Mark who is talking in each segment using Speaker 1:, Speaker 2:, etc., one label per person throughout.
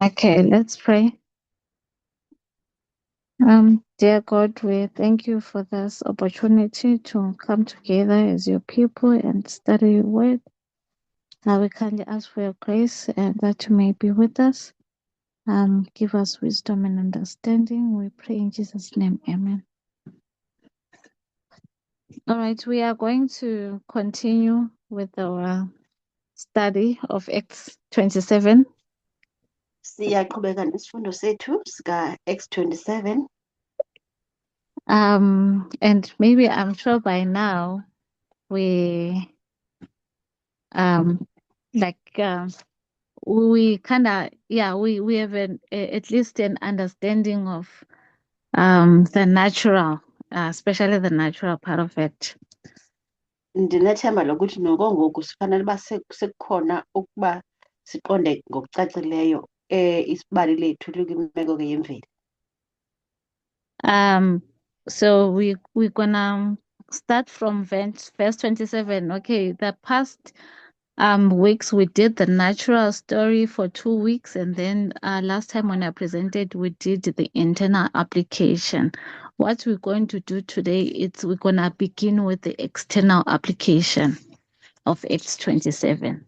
Speaker 1: Okay, let's pray. Dear God, we thank you for this opportunity to come together as your people and study your word. We kindly ask for your grace and that you may be with us. Give us wisdom and understanding. We pray in Jesus' name. Amen. All right, we are going to continue with our study of Acts 27.
Speaker 2: Siyaqhubeka nesifundo sethu sika Acts 27.
Speaker 1: And maybe I'm sure by now we like we kind of we have at least an understanding of the natural, especially the natural part of it.
Speaker 2: Ndinethemba lokuthi noko ngoku sifanele uba sekukhona ukuba siqonde ngokucacileyo isibali lethu likwimeko ke yemveli.
Speaker 1: So we're gonna start from verse 27. Okay, the past weeks we did the natural story for 2 weeks, and then last time when I presented we did the internal application. What we're going to do today is we're gonna begin with the external application of Acts 27.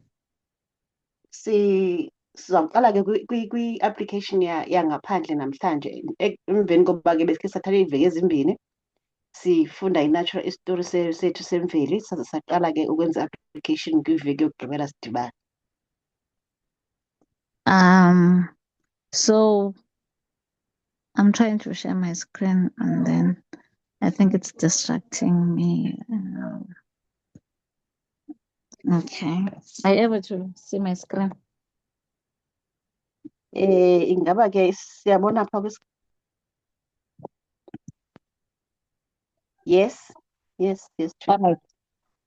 Speaker 2: Sizawuqala ke kwi-application yangaphandle namhlanje emveni kokuba ke besikhe sathatha iiveki ezimbini sifunda i-natural istory sethu semveli saze saqala ke ukwenza application kwiveki yokugqibela sidibana.
Speaker 1: So I'm trying to share my screen and then I think it's distracting me. Okay. Are you able to see my screen?
Speaker 2: Ingaba ke siyabona pha Yes.
Speaker 1: All right.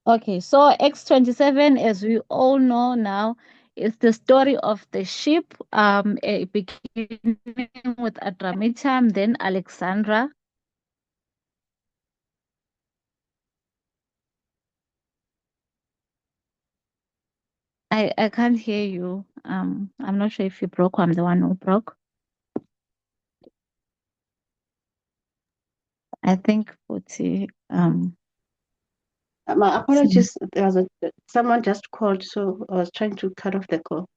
Speaker 1: Okay, so Acts 27, as we all know now, is the story of the ship, beginning with Adramyttium, then Alexandra. I can't hear you. I'm not sure if you broke or I'm the one who broke. I think
Speaker 2: my apologies. There was someone just called, so I was trying to cut off the call.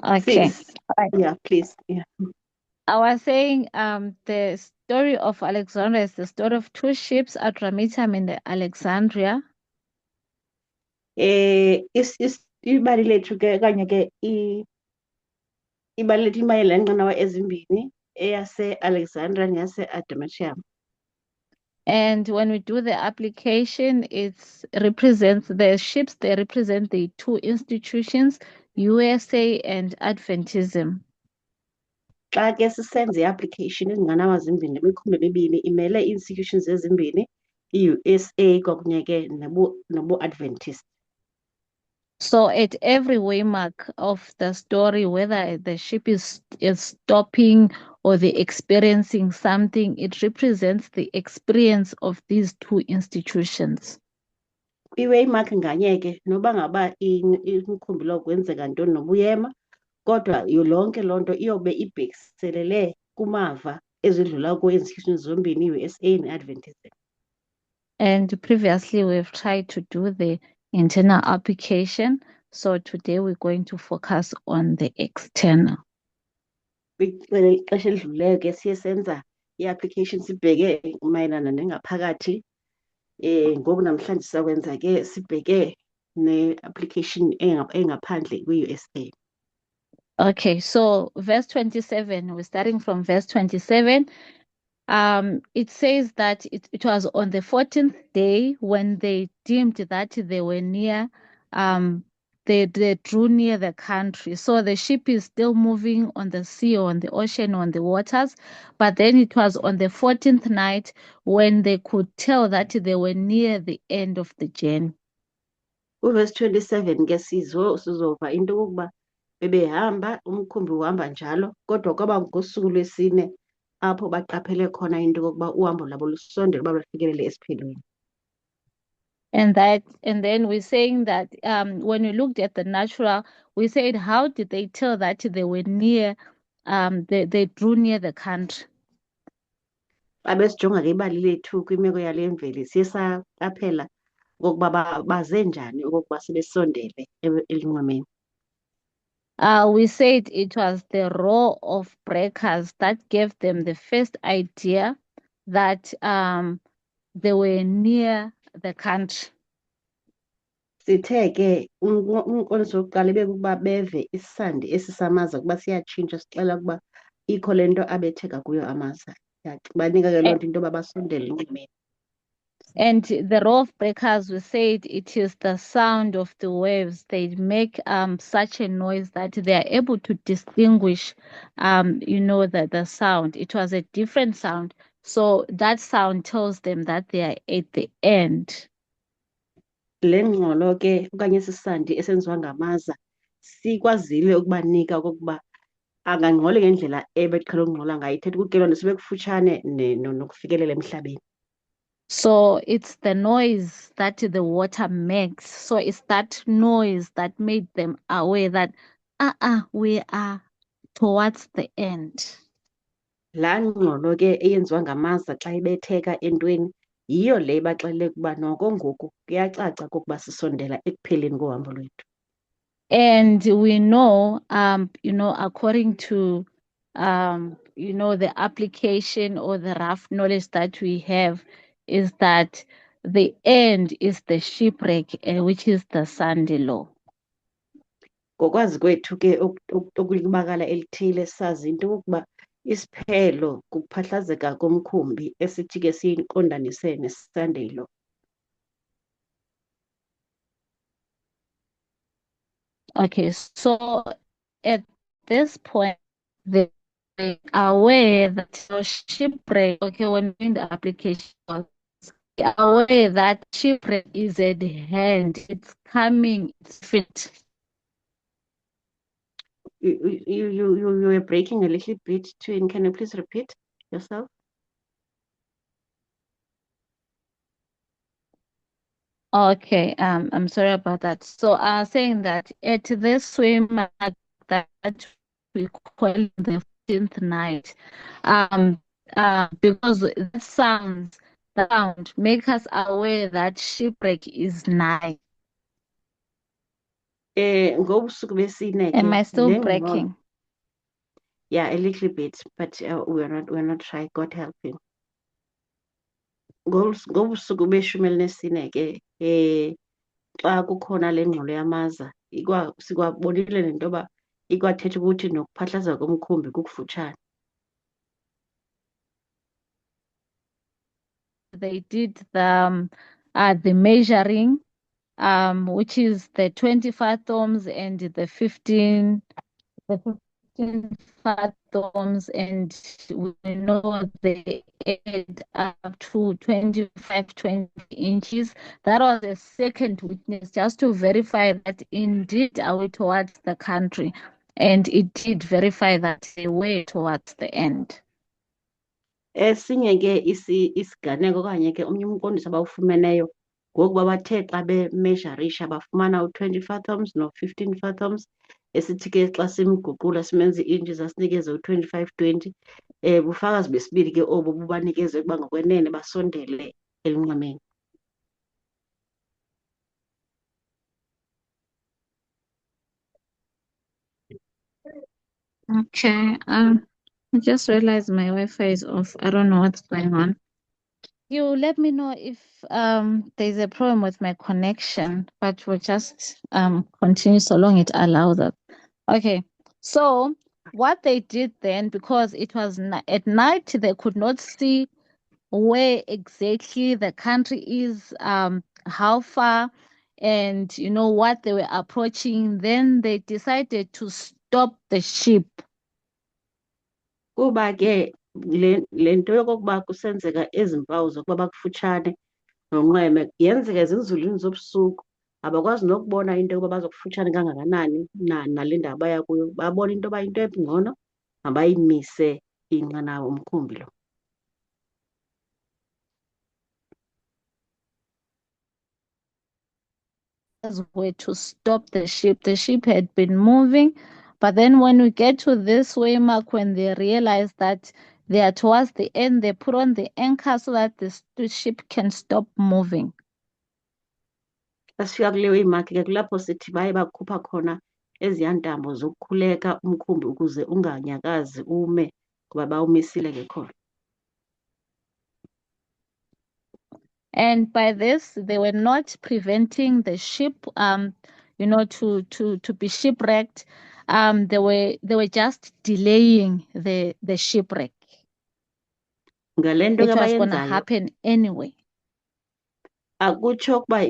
Speaker 1: Okay.
Speaker 2: Right. Yeah, please. Yeah.
Speaker 1: I was saying the story of Alexandria is the story of two ships, Adramyttium and the Alexandria.
Speaker 2: Ibali lethu ke kanye ke ibali lethu imayelana nqanawa ezimbini eyase-Alexandria neyase-Adramyttium.
Speaker 1: And when we do the application, it represents the ships, they represent the two institutions, USA and Adventism.
Speaker 2: Xa ke sisenza i-application izinqanawa zimbini imikhumbi emibini imele ii-institutions ezimbini, i-USA kwakunye ke nabo-Adventist.
Speaker 1: So at every waymark of the story, whether the ship is stopping or they're experiencing something, it represents the experience of these two institutions.
Speaker 2: Kwi-waymark nganye ke noba ngaba umkhumbi lo kwenzeka ntoni nobuyema, kodwa lonke loo nto iyobe ibhekiselele kumava ezidlula kwi-institutions zombini, i-USA ne-Adventism.
Speaker 1: And previously we've tried to do the internal application. So today we're going to focus on the external.
Speaker 2: Kwixesha elidlulileyo ke siye senza i-application sibheke mayelana nengaphakathi. Ngoku namhlanje sizakwenza ke sibheke ne-application engaphandle kwi-USA.
Speaker 1: Okay, so verse 27, we're starting from verse 27. It says that it was on the 14th day when they deemed that they were near, they drew near the country. So the ship is still moving on the sea, on the ocean, on the waters. But then it was on the 14th night when they could tell that they were near the end of the journey.
Speaker 2: Verse 27 ke sizova into yokokuba bebehamba umkhumbi uhamba njalo, kodwa kwaba ngosuku lwesine apho baqaphele khona into yokokuba uhambo lwabo lusondele uba lufikelele esiphelweni.
Speaker 1: And then we're saying that when we looked at the natural, we said, how did they tell that they were near, they drew near the country?
Speaker 2: Xa besijonga ke ibali lethu kwimeko yale mveli siye saqaphela okokuba baze njani okokuba sebesondele elunxwemeni.
Speaker 1: We said it was the row of breakers that gave them the first idea that they were near the country.
Speaker 2: Sithe ke umqondiso wokuqala ibekukuba beve isandi esisamaza ukuba siyatshintsha sixela ukuba ikho le nto abetheka kuyo amaza. Banika ke loo nto into yoba basondele elunxwemeni.
Speaker 1: And the row of breakers, we said it is the sound of the waves. They make such a noise that they are able to distinguish the sound. It was a different sound. So that sound tells them that they are at the end.
Speaker 2: Le ngxolo ke okanye esi sandi esenziwa ngamaza sikwazile ukubanika okokuba angangxoli ngendlela ebeqhele ukungxola ngayo. Ithetha ukuthi ke loo nto sebekufutshane nokufikelela emhlabeni.
Speaker 1: So it's the noise that the water makes. So it's that noise that made them aware that we are towards the end.
Speaker 2: Laa ngxolo ke eyenziwa ngamaza xa ibetheka entweni yiyo le baxelele ukuba noko ngoku kuyacaca kokuba sisondela ekupheleni kohambo lwethu.
Speaker 1: And we know, according to, the application or the rough knowledge that we have, is that the end is the shipwreck, which is the Sunday law.
Speaker 2: Ngokwazi kwethu ke okulibakala elithile sazi into yokokuba isiphelo kukuphahlazeka komkhumbi esithi ke siyiqondanise neSunday law.
Speaker 1: Okay, so at this point, they are aware that your shipwreck, okay, when doing the application, they are aware that shipwreck is at hand, it's coming, it's fit.
Speaker 2: You were breaking a little bit, Twin. Can you please repeat yourself?
Speaker 1: Okay, I'm sorry about that. So saying that at this swim that we call the 14th night, because the sound make us aware that shipwreck is nigh.
Speaker 2: Ngobusuku besine ke
Speaker 1: Am I still
Speaker 2: le ngxolo.
Speaker 1: breaking?
Speaker 2: Yeah, a little bit, but we're not shy. God help him. Ngobusuku beshumi elinesine ke xa kukhona le ngxolo yamaza sikwabonile nento yoba ikwathetha ukuthi nokuphahlaza komkhumbi kukufutshane.
Speaker 1: They did the measuring, which is the 20 fathoms and the 15 fathoms, and we know they add up to 25, 20 inches. That was a second witness just to verify that indeed are we towards the country. And it did verify that they were towards the end.
Speaker 2: Esinye ke isiganeko okanye ke omnye umqondiso abawufumeneyo ngokuba bathe xa bemeasurisha bafumana u-20 fathoms no-15 fathoms, esithi ke xa simguqula simenza ii-inches asinikeze u-25, 20. Bufakazi besibili ke obu bubanikeze ukuba ngokwenene basondele elunxwemeni.
Speaker 1: Okay, I just realized my Wi-Fi is off. I don't know what's going on. You let me know if there's a problem with my connection, but we'll just continue so long it allows us. Okay, so what they did then, because it was at night, they could not see where exactly the country is, how far, and what they were approaching. Then they decided to stop the ship.
Speaker 2: Kuba ke le nto yokokuba kusenzeka ezi mpawu zokuba bakufutshane nonxweme yenzeka ezinzulwini zobusuku, abakwazi nokubona into yokuba bazokufutshane kangakanani nale ndawo baya kuyo. Babona into yoba into engcono mabayimise inqanawa umkhumbi lo.
Speaker 1: were to stop the ship had been moving. But then when we get to this waymark, when they realize that they are towards the end, they put on the anchor so that the ship can stop moving.
Speaker 2: Asifika kule waymark ke kulapho sithi baye bakhupha khona eziya ntambo zokukhuleka umkhumbi ukuze unganyakazi ume ngoba bawumisile ke khona.
Speaker 1: And by this, they were not preventing the ship, to be shipwrecked. They were just delaying the shipwreck.
Speaker 2: Ngale nto
Speaker 1: It
Speaker 2: ke
Speaker 1: was going to
Speaker 2: bayenzayo
Speaker 1: happen anyway.
Speaker 2: akutsho ukuba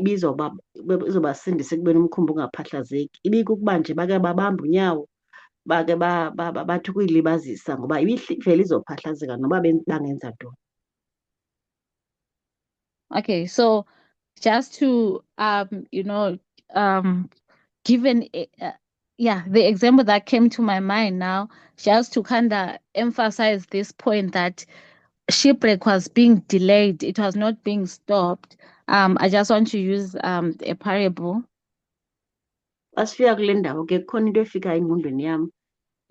Speaker 2: izobasindisa ekubeni umkhumbi ungaphahlazeki, ibikukuba nje bake babamba unyawo bake bathi ukuyilibazisa ngoba ibivele izophahlazeka noba bangenza ntoni.
Speaker 1: Okay, so just to given the example that came to my mind now, just to kind of emphasize this point that shipwreck was being delayed, it was not being stopped. I just want to use a parable.
Speaker 2: Asifika kule ndawo ke kukhona into efika engqondweni yam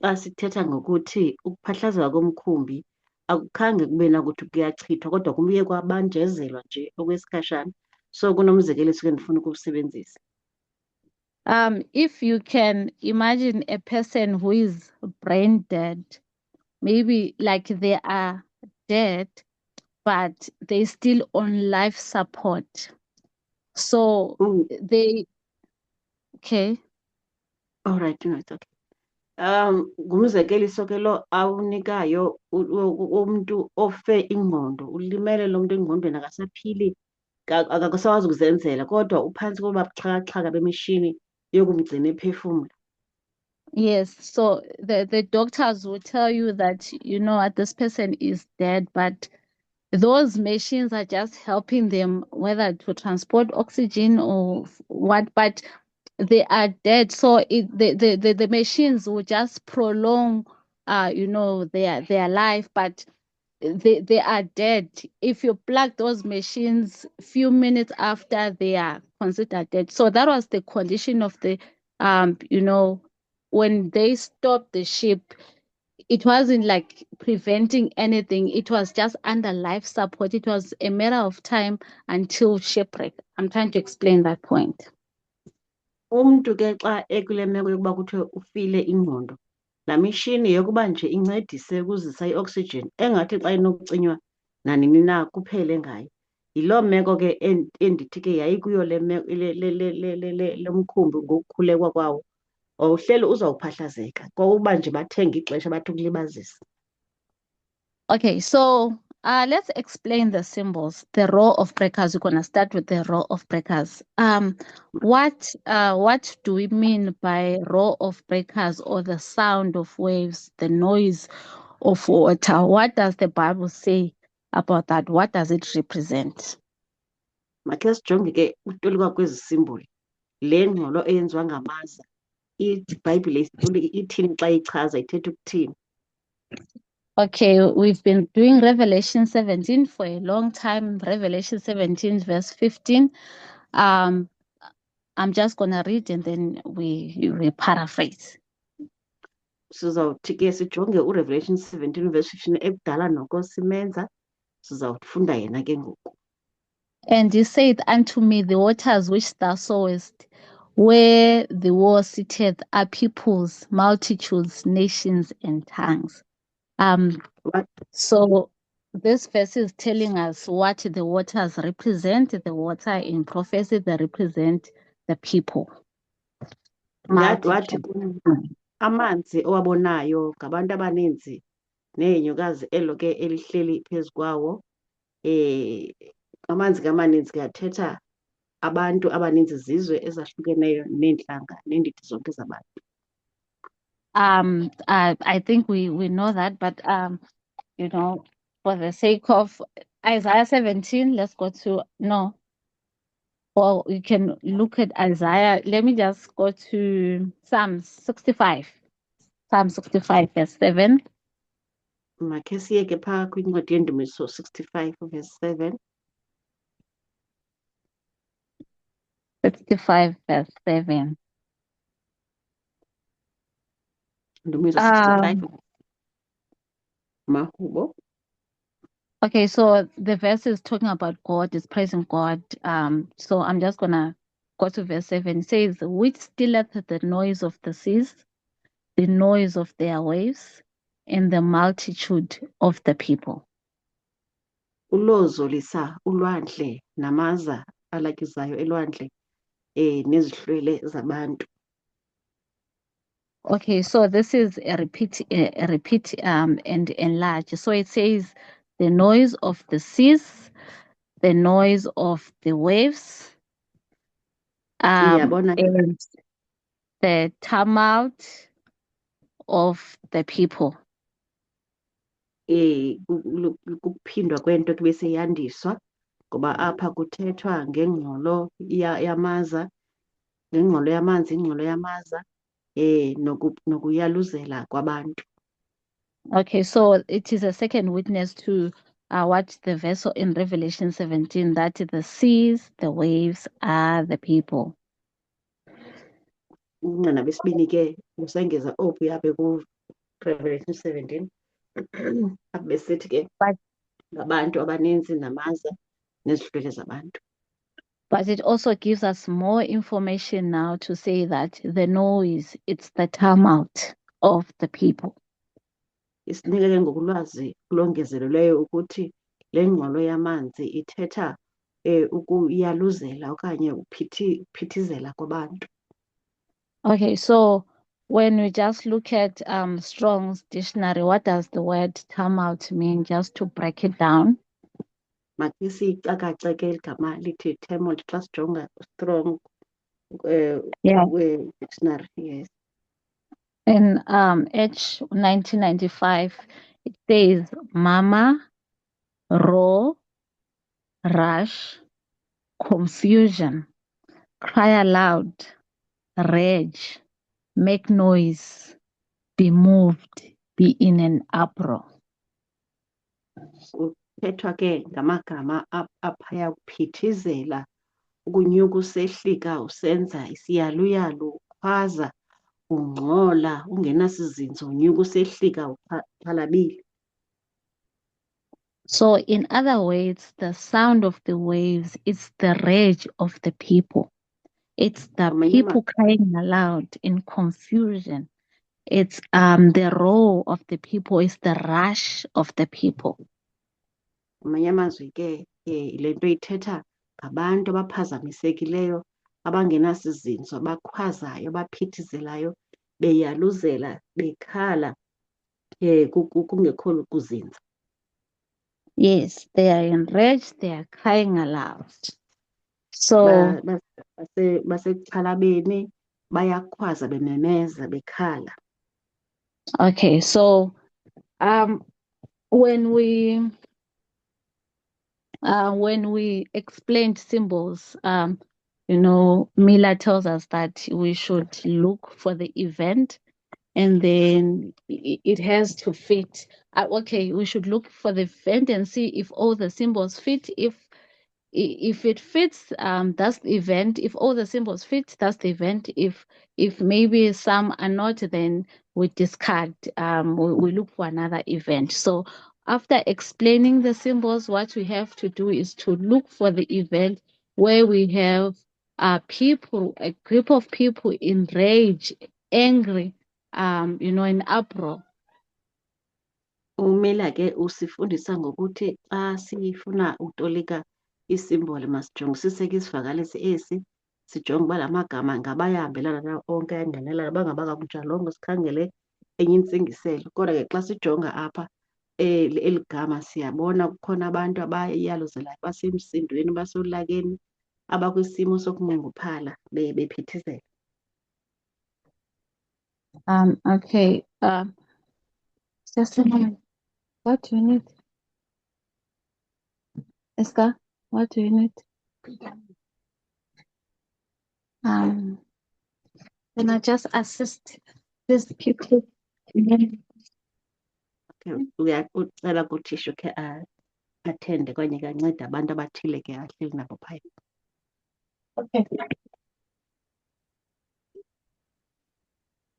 Speaker 2: xa sithetha ngokuthi ukuphahlazeka komkhumbi akukhange kube nakuthi kuyachithwa kodwa kubuye kwabanjezelwa nje okwesikhashana. So kunomzekeliso ke ndifuna ukuwusebenzisa.
Speaker 1: If you can imagine a person who is brain dead, maybe like they are dead, but they're still on life support. So okay.
Speaker 2: All right, no, it's okay. Ngumzekeliso ke lo awunikayo umuntu ofe ingqondo, ulimele lo muntu engqondweni akasaphili, akasakwazi ukuzenzela kodwa uphantsi koba buxhakaxhaka bemishini yokumgcina ephefumla.
Speaker 1: Yes, so the doctors will tell you that, you know what, this person is dead, but those machines are just helping them, whether to transport oxygen or what, but they are dead. So the machines will just prolong, their life, but they are dead. If you plug those machines few minutes after, they are considered dead. So that was the condition of the, when they stopped the ship, it wasn't like preventing anything. It was just under life support. It was a matter of time until shipwreck. I'm trying to explain that point.
Speaker 2: Umntu ke xa ekule meko yokuba kuthiwe ufile ingqondo, laa mishini yokuba nje incedise ukuzisa i-oxygen engathi xa inokucinywa nanini na kuphele ngayo. Yiloo meko ke endithi ke yayikuyo le meko lo mkhumbi ngokukhulekwa kwawo, wawuhleli uzawuphahlazeka kwakuba nje bathenga ixesha bathi ukulibazisa.
Speaker 1: Okay, so let's explain the symbols. The row of breakers. We're gonna start with the row of breakers. What do we mean by row of breakers, or the sound of waves, the noise of water? What does the Bible say about that? What does it represent?
Speaker 2: Makhe sijonge ke ukutolikwa kwezi simboli. Le ngxolo eyenziwa ngamaza, iBhayibhile ithini xa ichaza, ithetha ukuthini?
Speaker 1: Okay, we've been doing Revelation 17 for a long time. Revelation 17 verse 15. I'm just gonna read and then we paraphrase.
Speaker 2: Sizawuthi ke sijonge uRevelation 17 verse 15 ekudala noko simenza, sizawufunda yena ke ngoku.
Speaker 1: And he said unto me, the waters which thou sawest, where the war sitteth, are peoples, multitudes, nations, and tongues. So this verse is telling us what the waters represent. The water in prophecy, they represent the people.
Speaker 2: Wathi amanzi owabonayo ngabantu abaninzi neenyokazi elo ke elihleli phezu kwawo. Amanzi kamaninzi kuyathetha abantu abaninzi, izizwe ezahlukeneyo neentlanga neendidi zonke zabantu.
Speaker 1: I think we know that, but for the sake of Isaiah 17, let's go to or you can look at Isaiah. Let me just go to Psalm 65. Psalm 65 verse 7.
Speaker 2: Makhe siyeke phaa kwincwadi yeNdumiso 65 verse 7.
Speaker 1: 65 verse 7.
Speaker 2: Ndumizwa
Speaker 1: Um,
Speaker 2: 65 Mahubo.
Speaker 1: okay, so the verse is talking about God, is praising God. So I'm just gonna go to verse 7. It says, which stilleth the noise of the seas, the noise of their waves, and the multitude of the people.
Speaker 2: Ulozolisa ulwandle namaza alakizayo elwandle nezihlwele zabantu.
Speaker 1: Okay, so this is a repeat and enlarge. So it says the noise of the seas, the noise of the waves,
Speaker 2: Ngiyabona
Speaker 1: and the tumult of the people.
Speaker 2: Ukuphindwa kwento kube seyandiswa ngoba apha kuthethwa ngengxolo yamaza, ngengxolo yamanzi, ingxolo yamaza nokuyaluzela kwabantu.
Speaker 1: Okay, so it is a second witness to what the verse in Revelation 17, that the seas, the waves are the people.
Speaker 2: Unqana besibini ke usengeza obuya ku-Revelation 17 besithi ke
Speaker 1: But
Speaker 2: ngabantu abaninzi namaza nezihlwele zabantu.
Speaker 1: But it also gives us more information now to say that the noise, it's the tumult of the people.
Speaker 2: Isinika ke ngokulwazi kulongezelelweyo ukuthi le ngxolo yamanzi ithetha ukuyaluzela okanye uphithizela kwabantu.
Speaker 1: Okay, so when we just look at Strong's dictionary, what does the word tumult mean? Just to break it down.
Speaker 2: Makhe siyicakace ke igama lithi tumult xa sijonga Strong
Speaker 1: Yeah.
Speaker 2: dictionary. Yes.
Speaker 1: In H 1995, it says mama, roar, rush, confusion, cry aloud, rage, make noise, be moved, be in an uproar.
Speaker 2: Kuthethwa ke ngamagama aphaya kuphithizela, ukunyuka usehlika usenza isiyaluyalu, ukhwaza, ungxola, ungenasizinzo, unyuka usehlika uxhalabile.
Speaker 1: So, in other words, the sound of the waves is the rage of the people. It's the people crying aloud in confusion. It's the roar of the people, it's the rush of the people.
Speaker 2: Amanye amazwi ke le nto ithetha ngabantu abaphazamisekileyo, abangenasizinzo, abakhwazayo, abaphithizelayo, beyaluzela, bekhala kungekho kuzinza.
Speaker 1: Yes, they are enraged, they are crying aloud. So
Speaker 2: basekuxhalabeni, bayakhwaza, bememeza, bekhala.
Speaker 1: Okay, so when we explained symbols, Miller tells us that we should look for the event, and then it has to fit. Okay, we should look for the event and see if all the symbols fit. If it fits, that's the event. If all the symbols fit, that's the event. If maybe some are not, then we discard. We look for another event. So after explaining the symbols, what we have to do is to look for the event where we have a group of people in rage, angry, in uproar.
Speaker 2: Umela ke usifundisa ngokuthi xa sifuna utolika isimboli masijongisise ke isivakalisi esi, sijonge uba la magama ngaba ayahambelana na onke, ayangqinelana, uba ngaba kakunjalongo sikhangele enye intsingiselo. Kodwa ke xa sijonga apha eli gama siyabona kukhona abantu abayaluzelayo, basemsindweni, basolakeni, abakwisimo sokunxunguphala bephithizela.
Speaker 1: Okay. Just a moment. What do you need? Esther, what do you need? Can I just assist these people?
Speaker 2: Ucela kuthishu ke athende okanye ke ancede abantu abathile ke ahleli nabo phaya.
Speaker 1: Okay.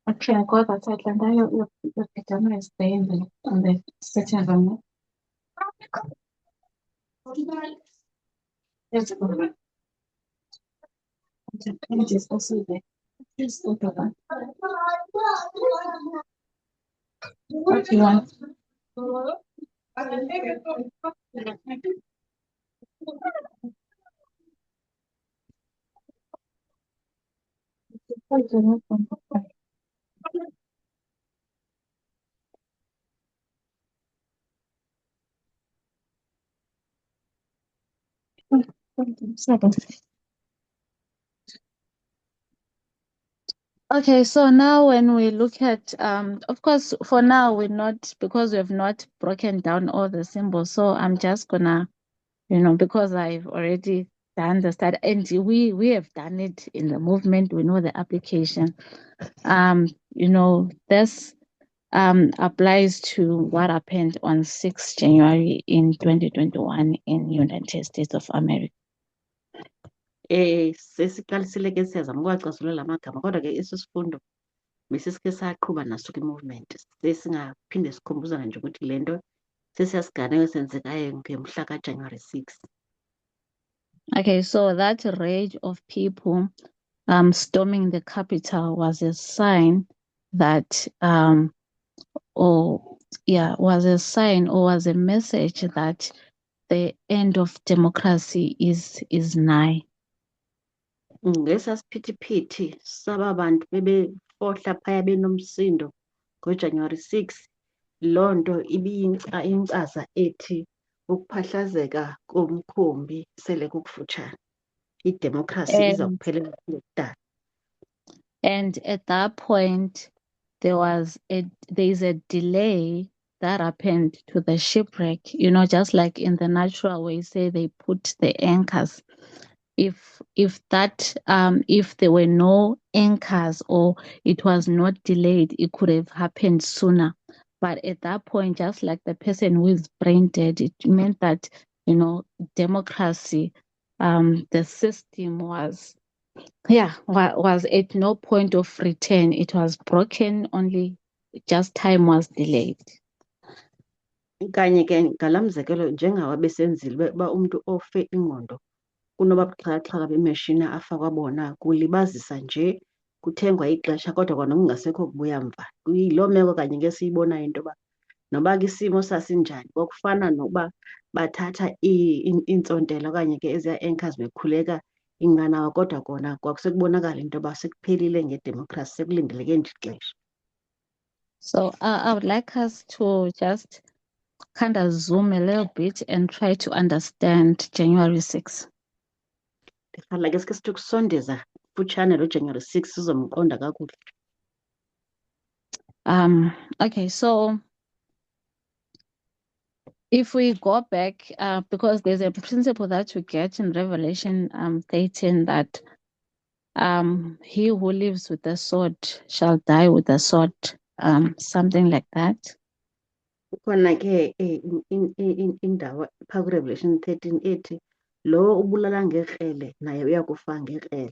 Speaker 1: Okay, I got that. Atlanta, your pajama is there in on the second room. Let's go. The page is also there. Please open that. What do you want? Second. Okay, so now when we look at, of course, for now we're not, because we have not broken down all the symbols. So I'm just gonna, because I've already done the study, and we have done it in the movement. We know the application. This applies to what happened on 6 January in 2021 in United States of America.
Speaker 2: Sesiqalisile ke siyazama ukuwacazulula la magama, kodwa ke esi sifundo besisike saqhuba naso kwi-movement. Sesingaphinde sikhumbuzana nje ukuthi le nto sesiyasiganeko senzekayo ngemhla kaJanuary 6.
Speaker 1: Okay, so that rage of people storming the Capitol was a sign that was a sign or was a message that the end of democracy is nigh.
Speaker 2: Ngesasiphithiphithi saba bantu bebefohla phaya benomsindo ngoJanuary 6, loo nto inkcaza ethi ukuphahlazeka komkhumbi sele kukufutshane, idemokhrasi iza kuphelela ngokudala.
Speaker 1: And at that point, there is a delay that happened to the shipwreck, just like in the natural way, say they put the anchors. If there were no anchors or it was not delayed, it could have happened sooner. But at that point, just like the person who is brain dead, it meant that, democracy, the system was at no point of return. It was broken, only just time was delayed.
Speaker 2: Kanye ke ngala mzekelo njengawa besenzile uba umntu ofe ingqondo kunoba buxhakaxhaka bemeshini afakwa bona kulibazisa nje, kuthengwa ixesha kodwa kwanokungasekho kubuya mva. Yiloo meko kanye ke siyibonayo into yoba noba ke isimo sasinjani kwakufana nokuba bathatha iintsontela okanye ke eziya anchors bekhuleka inqanawa, kodwa kona kwakusekubonakala into yoba sekuphelile ngedemokhrasi, sekulindeleke nje ixesha.
Speaker 1: So I would like us to just kind of zoom a little bit and try to understand January 6.
Speaker 2: Ndirhala ke sike sithi ukusondeza kufutshane lo January 6 sizomqonda kakuhle.
Speaker 1: Okay, so if we go back, because there's a principle that we get in Revelation 13 that he who lives with the sword shall die with the sword, something like that.
Speaker 2: Kukhona ke indawo phaa kwiRevelation 13 ethi lo ubulala ngekrele naye uyakufa ngekrele.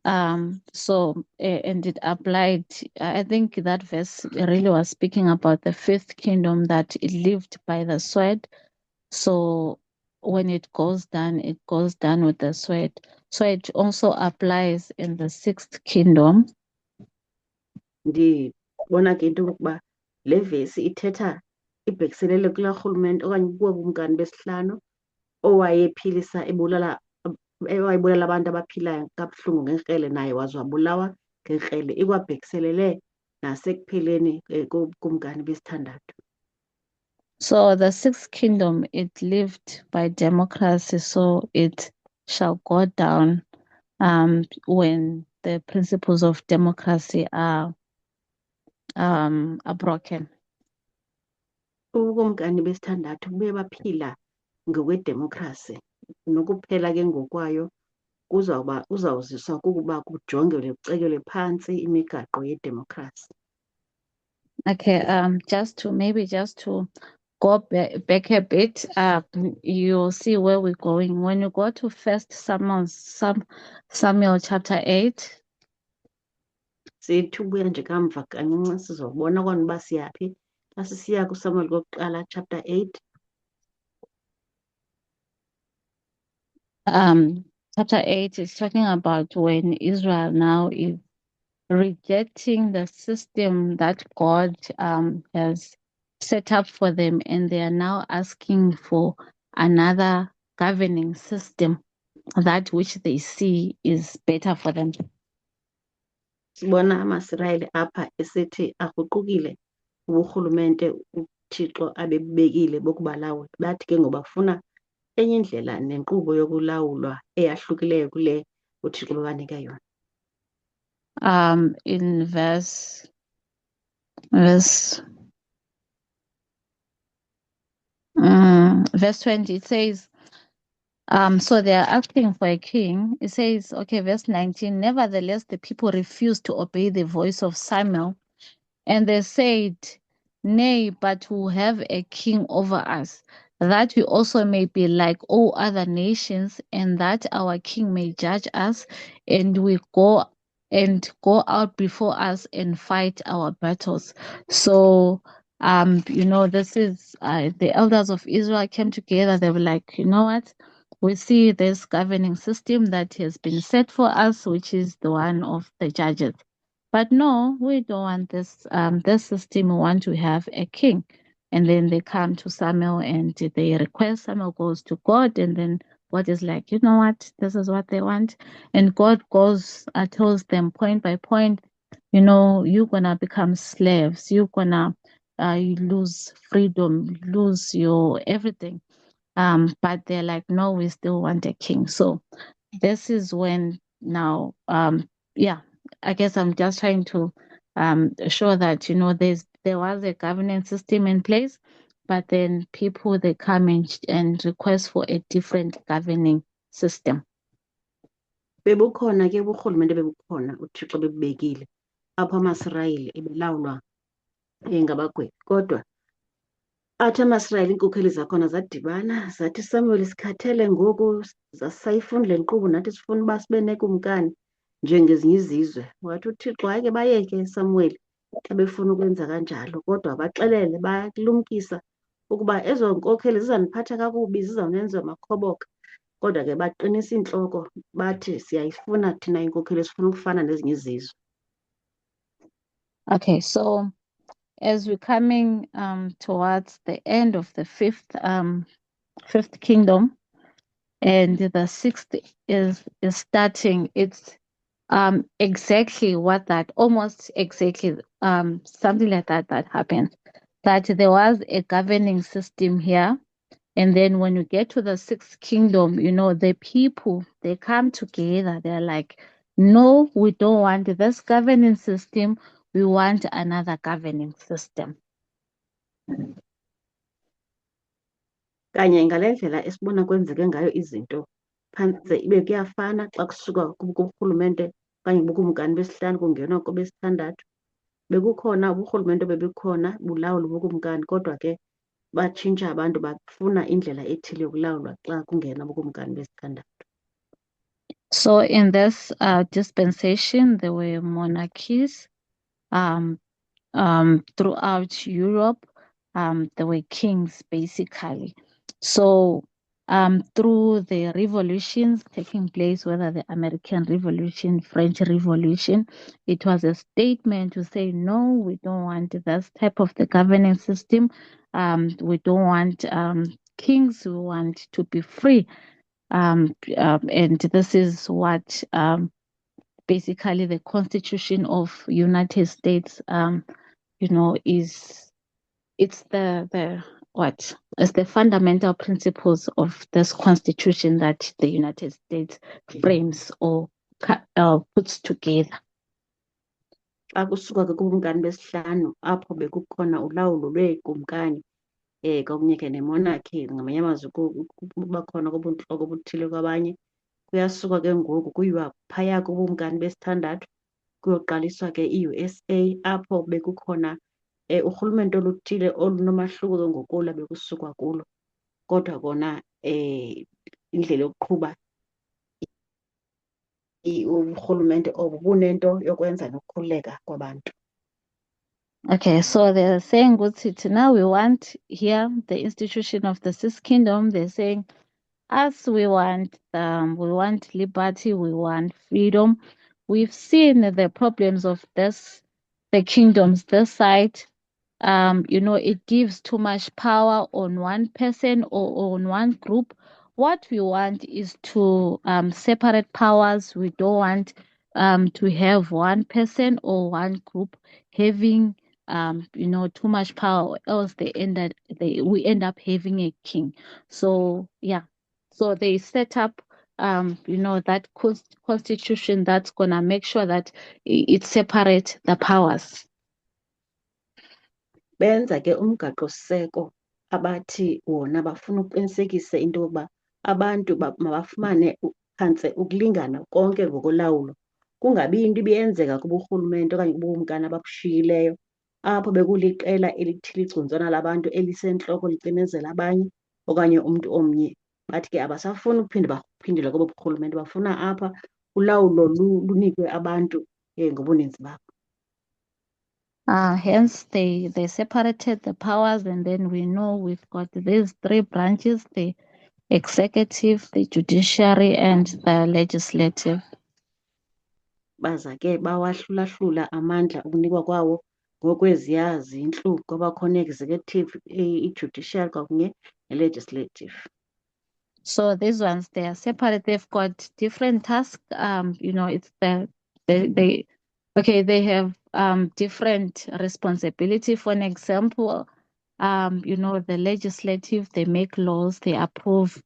Speaker 1: And it applied, I think that verse really was speaking about the fifth kingdom, that it lived by the sword. So when it goes down with the sword. So it also applies in the sixth kingdom.
Speaker 2: Ndibona ke into yokokuba le vesi ithetha ibhekiselele kulaa rhulumente okanye kubo kumkani besihlanu owayephilisa ewayebulala abantu abaphilayo kabuhlungu ngekrele, naye waze wabulawa ngekrele. Ikwabhekiselele nasekupheleni kumkani besithandathu.
Speaker 1: So the sixth kingdom, it lived by democracy, so it shall go down when the principles of democracy are broken.
Speaker 2: Ubukumkani besithandathu bube baphila ngokwedemokhrasi, nokuphela ke ngokwayo uzawuziswa kukuba kujongelwe kucekelwe phantsi imigaqo yedemokhrasi.
Speaker 1: Okay, just to go back a bit, you'll see where we're going. When you go to First Samuel chapter 8.
Speaker 2: Sithi ubuya nje kamva kancinci sizobona kona uba siyaphi xa sisiya kuSamuel wokuqala chapter 8.
Speaker 1: Chapter 8 is talking about when Israel now is rejecting the system that God has set up for them, and they are now asking for another governing system, that which they see is better for them.
Speaker 2: Sibona amaSirayeli apha esithi aguqukile uburhulumente uThixo abebekile bokubalawula. Bathi ke ngoba bafuna enye indlela nenkqubo yokulawulwa eyahlukileyo kule uThixo bebanika yona.
Speaker 1: In verse 20, it says, so they are asking for a king. It says, okay, verse 19, nevertheless, the people refused to obey the voice of Samuel, and they said, nay, but we'll have a king over us, that we also may be like all other nations, and that our king may judge us, and we go out before us and fight our battles. So this is the elders of Israel came together. They were like, you know what? We see this governing system that has been set for us, which is the one of the judges. But no, we don't want this system. We want to have a king. And then they come to Samuel and they request. Samuel goes to God, and then God is like, you know what? This is what they want. And God tells them point by point, you're gonna become slaves. You're gonna you lose freedom, lose your everything. But they're like, no, we still want a king. So this is when now, I guess I'm just trying to show that, there was a governance system in place, but then people, they come and request for a different governing system.
Speaker 2: Bebukhona ke uburhulumente bebukhona uThixo bebubekile apho amaSirayeli ebelawulwa ngabagwebi. Kodwa athi amaSirayeli iinkokheli zakhona zadibana zathi, Samuel, sikhathele ngoku, sayifuna le nkqubo nathi sifuna uba sibe nekumkani njengezinye izizwe. Wathi uThixo, hayi ke bayeke Samuel xa befuna ukwenza kanjalo, kodwa baxelele, bakulumkisa ukuba ezo nkokheli zizaniphatha kakubi, zizawunenza makhoboka. Kodwa ke baqinisa iintloko bathi, siyayifuna thina inkokheli, sifuna ukufana nezinye izizwe.
Speaker 1: Okay, so as we're coming towards the end of the fifth kingdom, and the sixth is starting, it's exactly what that, almost exactly something like that happened. That there was a governing system here, and then when you get to the sixth kingdom, the people, they come together. They're like, no, we don't want this governing system. We want another governing system.
Speaker 2: Kanye ngale ndlela esibona kwenzeke ngayo izinto phantse ibe kuyafana xa kusuka kuburhulumente okanye bukumkani besihlanu kungenwa kobesithandathu. Bekukhona uburhulumente bebukhona bulawula ubukumkani, kodwa ke batshintsha abantu bafuna indlela ethile yokulawulwa xa kungena ubukumkani besithandathu.
Speaker 1: So in this dispensation, there were monarchies throughout Europe. There were kings, basically. So through the revolutions taking place, whether the American Revolution, French Revolution, it was a statement to say, no, we don't want this type of the governing system. We don't want kings. We want to be free. And this is what basically the Constitution of United States, it's the fundamental principles of this Constitution that the United States frames or puts together.
Speaker 2: Xa kusuka ke kubukumkani besihlanu apho bekukhona ulawulo lweekumkani kwakunye ke nemonarchy, ngamanye amazwi kuba khona kobuntloko obuthile kwabanye. Kuyasuka ke ngoku kuyiwa phaya kubukumkani besithandathu kuyoqaliswa ke i-USA apho bekukhona urhulumente oluthile olunomahluko ke ngokulo bekusukwa kulo, kodwa kona indlela yokuqhuba urhulumente obu bunento yokwenza nokukhululeka kwabantu.
Speaker 1: Okay, so they're saying ukuthi now we want here the institution of the Sixth Kingdom. They're saying us we want liberty, we want freedom. We've seen the problems of the kingdoms this side. It gives too much power on one person or on one group. What we want is to separate powers. We don't want to have one person or one group having too much power, or else we end up having a king. So yeah, so they set up that constitution that's gonna make sure that it separates the powers.
Speaker 2: Benza ke umgaqo-siseko abathi wona bafuna uqinisekise into yokuba abantu mabafumane phantse ukulingana konke ngokolawulo. Kungabi into ibiyenzeka kuburhulumente okanye kubukumkani ababushiyileyo apho bekuliqela elithile igcuntswana labantu elisentloko licinezela abanye okanye umntu omnye. Bathi ke abasafuni baphindela kobo burhulumente, bafuna apha ulawulo lunikwe abantu ngobuninzi babo.
Speaker 1: Hence, they separated the powers, and then we know we've got these three branches: the executive, the judiciary, and the legislative.
Speaker 2: Baza ke bawahlula-hlula amandla ukunikwa kwawo ngokweziya zintlu ngoba khona executive, i-judicial kwakunye ne-legislative.
Speaker 1: So these ones, they are separate. They've got different tasks. It's they have different responsibility. For an example, the legislative, they make laws, they approve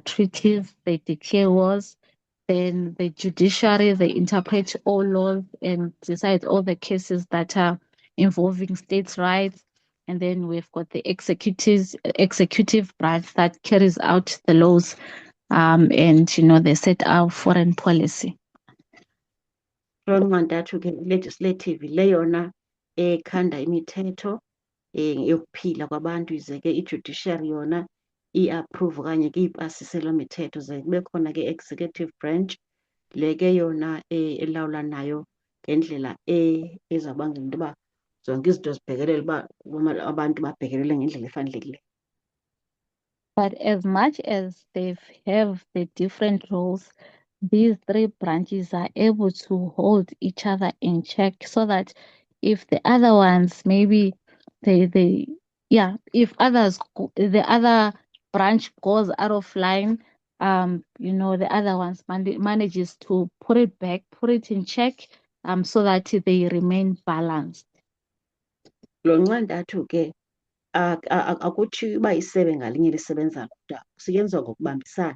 Speaker 1: treaties, they declare wars. Then the judiciary, they interpret all laws and decide all the cases that are involving states' rights. And then we've got the executive branch that carries out the laws, and they set our foreign policy.
Speaker 2: Ntathu ke legislative le yona ekhanda imithetho yokuphila kwabantu, ize ke i-judiciary yona i-approve okanye ke ipasise loo mithetho. Ze kube khona ke executive branch le ke yona elawula nayo ngendlela ezawubangela into yoba zonke izinto zibhekelele uba abantu babhekelele ngendlela efanelekileyo.
Speaker 1: But as much as they have the different roles, these three branches are able to hold each other in check, so that if the other ones maybe if the other branch goes out of line, the other ones manages to put it in check, so that they remain balanced.
Speaker 2: Lo ncantathu ke akuthi uba isebe ngalinye lisebenza lodwa, kusetyenziswa ngokubambisana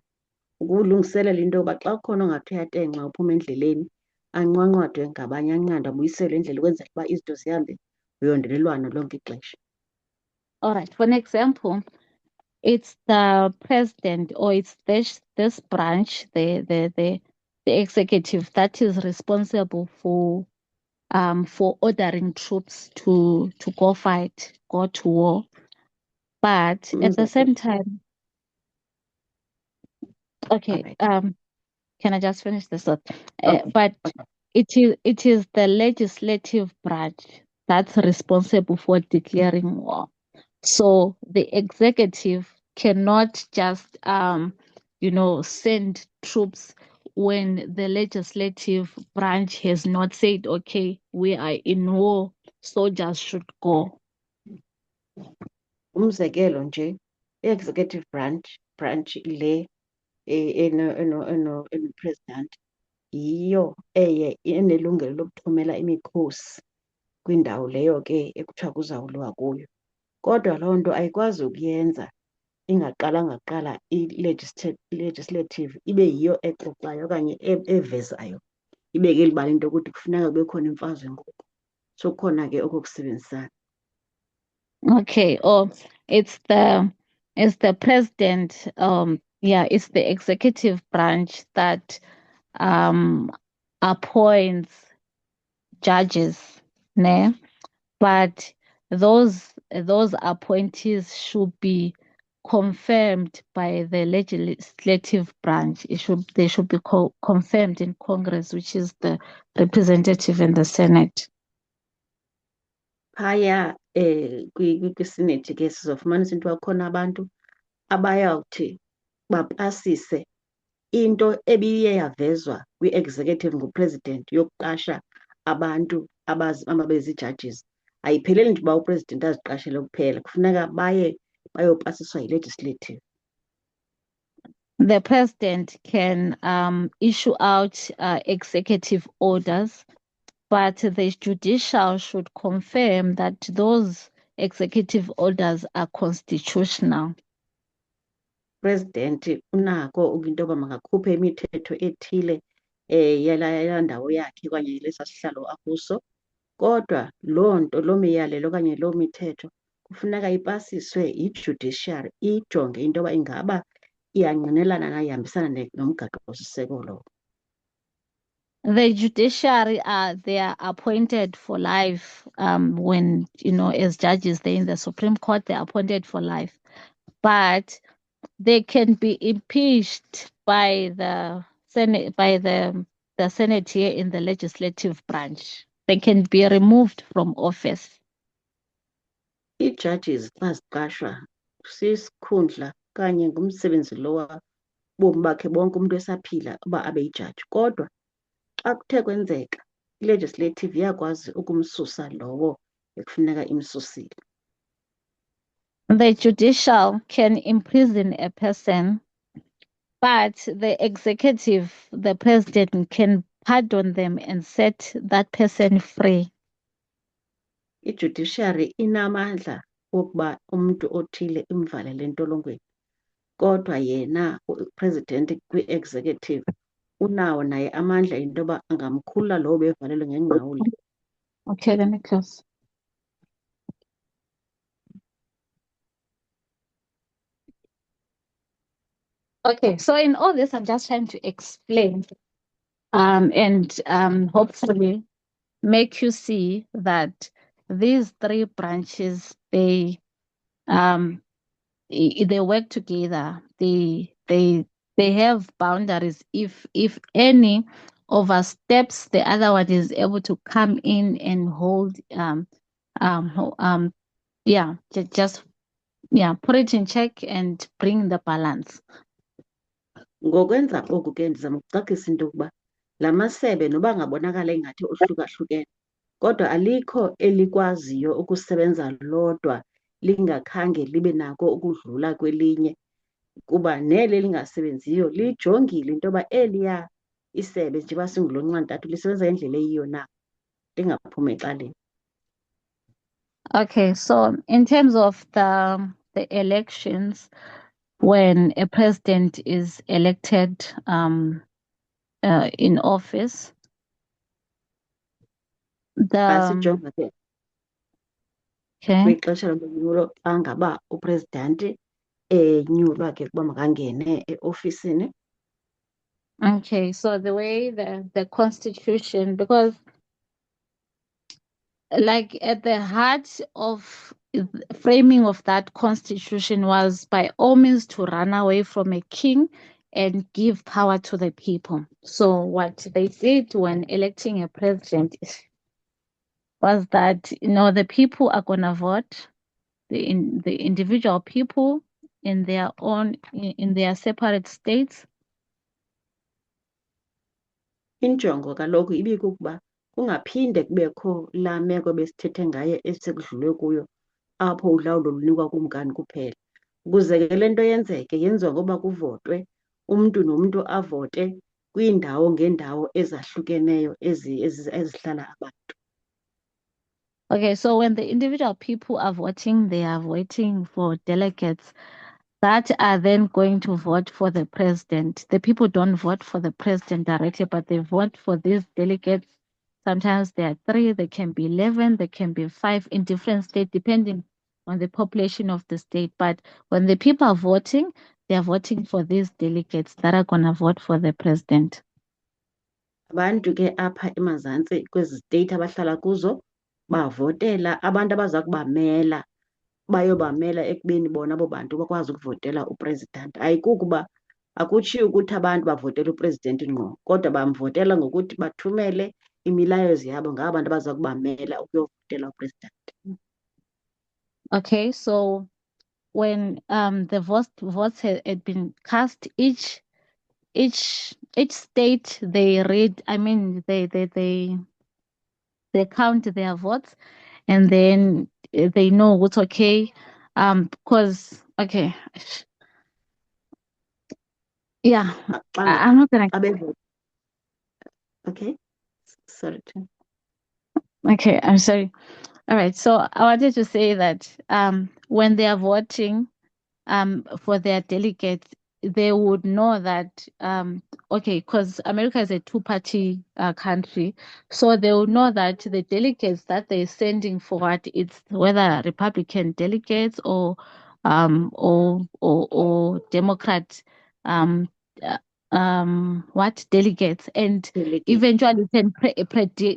Speaker 2: ukulungiselela into yoba xa kukhona ongathi uyatenxa uphuma endleleni anqwanqwadwe ngabanye, anqandwe abuyiselwe endlela ukwenzela uba izinto zihambe uyondelelwano lonke ixesha.
Speaker 1: All right, for an example, it's the president, or it's this branch, the executive, that is responsible for ordering troops to go to war. But at the same time, okay, can I just finish this thought? But it is the legislative branch that's responsible for declaring war. So the executive cannot just send troops when the legislative branch has not said, okay, we are in war, soldiers should go.
Speaker 2: Umzekelo nje, i-executive branch le eno-president yiyo eye enelungelo lokuthumela imikhosi kwindawo leyo ke ekuthiwa kuzawulwa kuyo. Kodwa loo nto ayikwazi ukuyenza ingaqalanga kuqala i-legislative ibe yiyo exoxayo okanye evezayo ibeke elibala into yokuthi kufuneka kube khona imfazwe ngoku. So kukhona ke okokusebenzisana.
Speaker 1: Okay, it's the president, it's the executive branch that appoints judges, ne? But those appointees should be confirmed by the legislative branch. They should be confirmed in Congress, which is the representative and the Senate.
Speaker 2: Phaya kwiSenate ke sizofumanisa into bakhona abantu abayawuthi bapasise into ebiye yavezwa kwi-executive ngupresident yokuqasha abantu ababezi-judges. Ayipheleli nje uba upresident aziqashele kuphela, kufuneka baye bayopasiswa yi-legislative.
Speaker 1: The president can issue out executive orders, but the judicial should confirm that those executive orders are constitutional.
Speaker 2: President unako into yoba makakhuphe imithetho ethile yala ndawo yakhe okanye lesa sihlalo akuso, kodwa loo miyalelo okanye loo mithetho kufuneka ipasiswe yi-judiciary, ijonge into yoba ingaba iyangqinelana na, ihambisana nomgaqo-siseko lowo.
Speaker 1: The judiciary they are appointed for life. When as judges, they're in the Supreme Court, they're appointed for life, but they can be impeached by the Senate, by the Senate here in the legislative branch. They can be removed from office.
Speaker 2: Ii-judges xa ziqashwa sisikhundla kanye ngumsebenzi lowa bomi bakhe bonke umuntu esaphila uba abe yijaji, kodwa xa kuthe kwenzeka i-legislative iyakwazi ukumsusa lowo ekufuneka imsusile.
Speaker 1: The judicial can imprison a person, but the executive, the president, can pardon them and set that person free.
Speaker 2: I-judiciary inamandla wokuba umuntu othile imvalele entolongweni, kodwa yena upresident kwi-executive unawo naye amandla into yoba angamkhulula lowo bevalelwe ngenqawule.
Speaker 1: Okay, let me close. Okay, so in all this, I'm just trying to explain and hopefully make you see that these three branches, they work together. They have boundaries. If any oversteps, the other one is able to come in and hold put it in check and bring the balance.
Speaker 2: Ngokwenza oku ke ndizama ukucacisa into yokuba la masebe noba ngabonakala ingathi ohlukahlukene, kodwa alikho elikwaziyo ukusebenza lodwa lingakhange libe nako ukudlula kwelinye, kuba neli elingasebenziyo lijongile into yoba eliya isebe njengoba singulo nxantathu lisebenza ngendlela eyiyo na, lingaphumi ecaleni.
Speaker 1: Okay, so in terms of the elections, when a president is elected in office,
Speaker 2: Asijonga ke
Speaker 1: okay,
Speaker 2: kwixesha lonyulo xa ngaba upresidenti enyulwa ke kuba makangene eofisini.
Speaker 1: okay, so the way the constitution, because like at the heart of framing of that constitution was by all means to run away from a king and give power to the people. So what they did when electing a president was that the people are gonna vote, the individual people in their own in their separate states.
Speaker 2: Injongo kaloku ibikukuba kungaphinde kubekho laa meko besithethe ngaye esekudlulwe kuyo apho ulawulo lunikwa kumkani kuphela. Ukuze ke le nto yenzeke yenziwa ngoba kuvotwe, umntu nomntu avote kwiindawo ngeendawo ezahlukeneyo ezihlala abantu.
Speaker 1: Okay, so when the individual people are voting, they are voting for delegates that are then going to vote for the president. The people don't vote for the president directly, but they vote for these delegates. Sometimes there are 3, there can be 11, there can be 5 in different states, depending on the population of the state. But when the people are voting, they are voting for these delegates that are going to vote for the president.
Speaker 2: Abantu ke apha emazantsi kwezi state abahlala kuzo bavotela abantu abaza kubamela bayobamela ekubeni bona abo bantu bakwazi ukuvotela upresident. Ayikukuba akutshiwo ukuthi abantu bavotela upresident ngqo, kodwa bamvotela ngokuthi bathumele imilayezo yabo ngaba bantu abaza kubamela ukuyovotela upresident.
Speaker 1: Okay, so when the votes had been cast, each state they read, I mean they count their votes, and then they know what's okay. Because okay, yeah, I'm not gonna.
Speaker 2: Okay, sorry.
Speaker 1: Okay, I'm sorry. All right, so I wanted to say that when they are voting for their delegates, they would know that okay, because America is a two-party country, so they will know that the delegates that they're sending forward, it's whether Republican delegates or Democrat uh, what delegates, and eventually can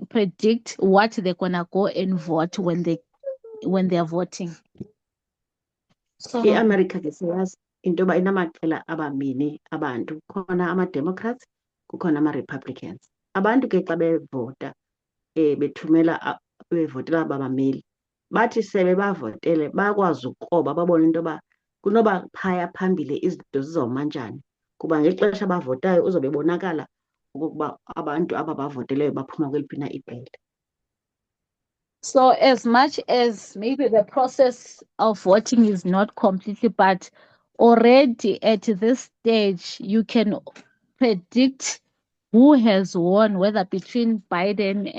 Speaker 1: predict what they're gonna go and vote when they are voting. So
Speaker 2: iAmerica ke siyazi into yoba inamaqela ababini abantu, kukhona ama-Democrats, kukhona ama-Republicans. Abantu ke xa bevota bethumela bevotela babameli, bathi sebe bavotele bakwazi ukroba babone into yoba kunoba phaya phambili izinto zizawuma njani, kuba ngexesha bavotayo uzobe bonakala okokuba abantu aba bavoteleyo baphuma kweliphi na iqela.
Speaker 1: So as much as maybe the process of voting is not completely, but already at this stage, you can predict who has won, whether between Biden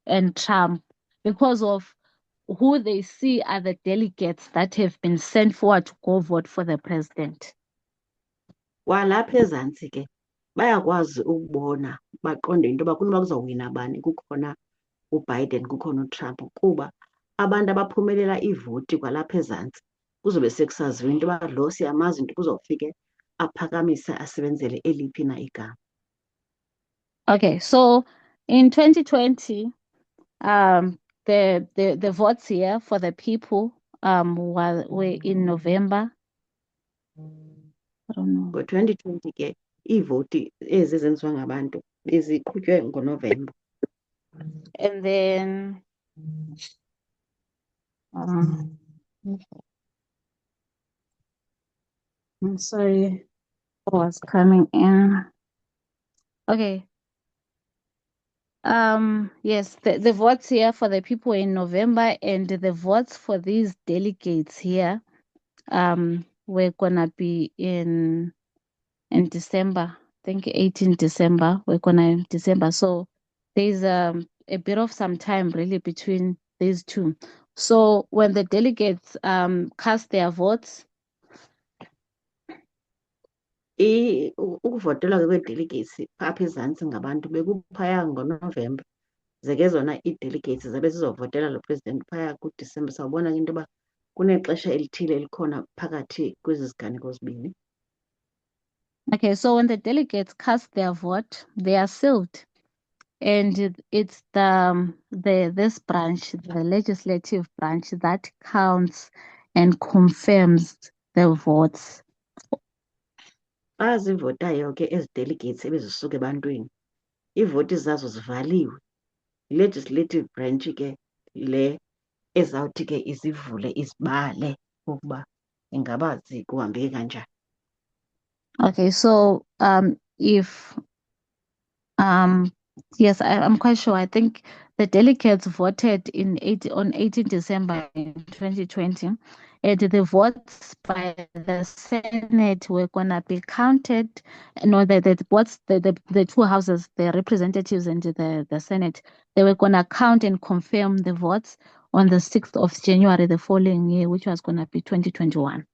Speaker 1: and Trump, because of who they see are the delegates that have been sent forward to go vote for the president.
Speaker 2: Kwalapha ezantsi ke bayakwazi ukubona baqonde into yoba kunoba kuzawuwina bani, kukhona uBiden kukhona uTrump, kuba abantu abaphumelela ivoti kwalapha ezantsi kuzobe sekusaziwa into yoba lo siyamazi into kuzawufike aphakamise asebenzele eliphi na igama.
Speaker 1: Okay, so in 2020, the votes here for the people were in November. I don't know.
Speaker 2: Ngo-2020 ke iivoti ezi zenziwa ngabantu beziqhutywe ngoNovemba.
Speaker 1: And then I'm sorry, what was coming in? Okay. Yes, the votes here for the people in November, and the votes for these delegates here we're gonna be in December. I think 18 December. We're gonna in December. So there's a bit of some time really between these two. So when the delegates cast their votes,
Speaker 2: ukuvotelwa kwee-delegates apha ezantsi ngabantu bekuphaya ngoNovemba, ze ke zona ii-delegates zabe zizovotela lo president phaya kuDisemba. Sawubona ke into yoba kunexesha elithile elikhona phakathi kwezi ziganeko zibini.
Speaker 1: okay, so when the delegates cast their vote, they are sealed, and it's this branch, the legislative branch, that counts and confirms the votes.
Speaker 2: Xa zivotayo ke ezi delegates ebezisuka ebantwini, iivoti zazo zivaliwe. Legislative branch ke le ezawuthi ke izivule izibale ukuba ingaba kuhambe kanjani.
Speaker 1: Okay, so if yes, I'm quite sure. I think the delegates voted on 18 December in 2020, and the votes by the Senate were gonna be counted. No, the votes, the two houses, the representatives and the Senate, they were gonna count and confirm the votes on the 6th of January the following year, which was gonna be 2021.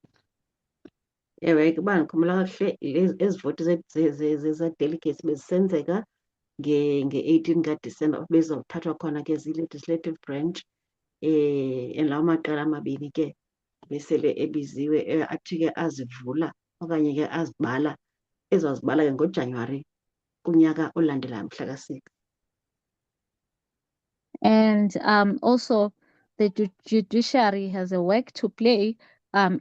Speaker 2: Ewe ke uba ndikhumbula kakuhle ezi voti zedelegates bezisenzeka nge-18 kaDisemba bezawuthathwa khona ke zi-legislative branch and lawo maqela amabini ke besele ebiziwe athi ke azivula okanye ke azibala, ezawuzibala ke ngoJanuwari kunyaka olandelayo mhla ka-6.
Speaker 1: And also the judiciary has a work to play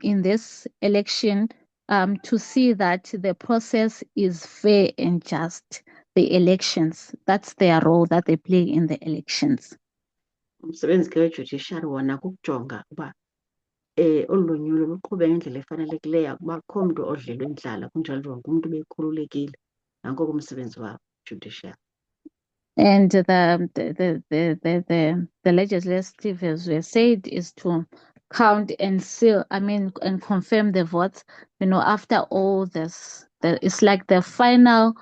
Speaker 1: in this election to see that the process is fair and just. The elections, that's their role that they play in the elections.
Speaker 2: Umsebenzi ke we-judiciary wona kukujonga uba olu nyulo luqhube ngendlela efanelekileyo, akubakho mntu odlelwe indlala, kunjalo wonke umntu bekhululekile. Nanko umsebenzi wa-judiciary.
Speaker 1: And the legislative, as we said, is to count and seal, and confirm the votes, after all this. It's like the final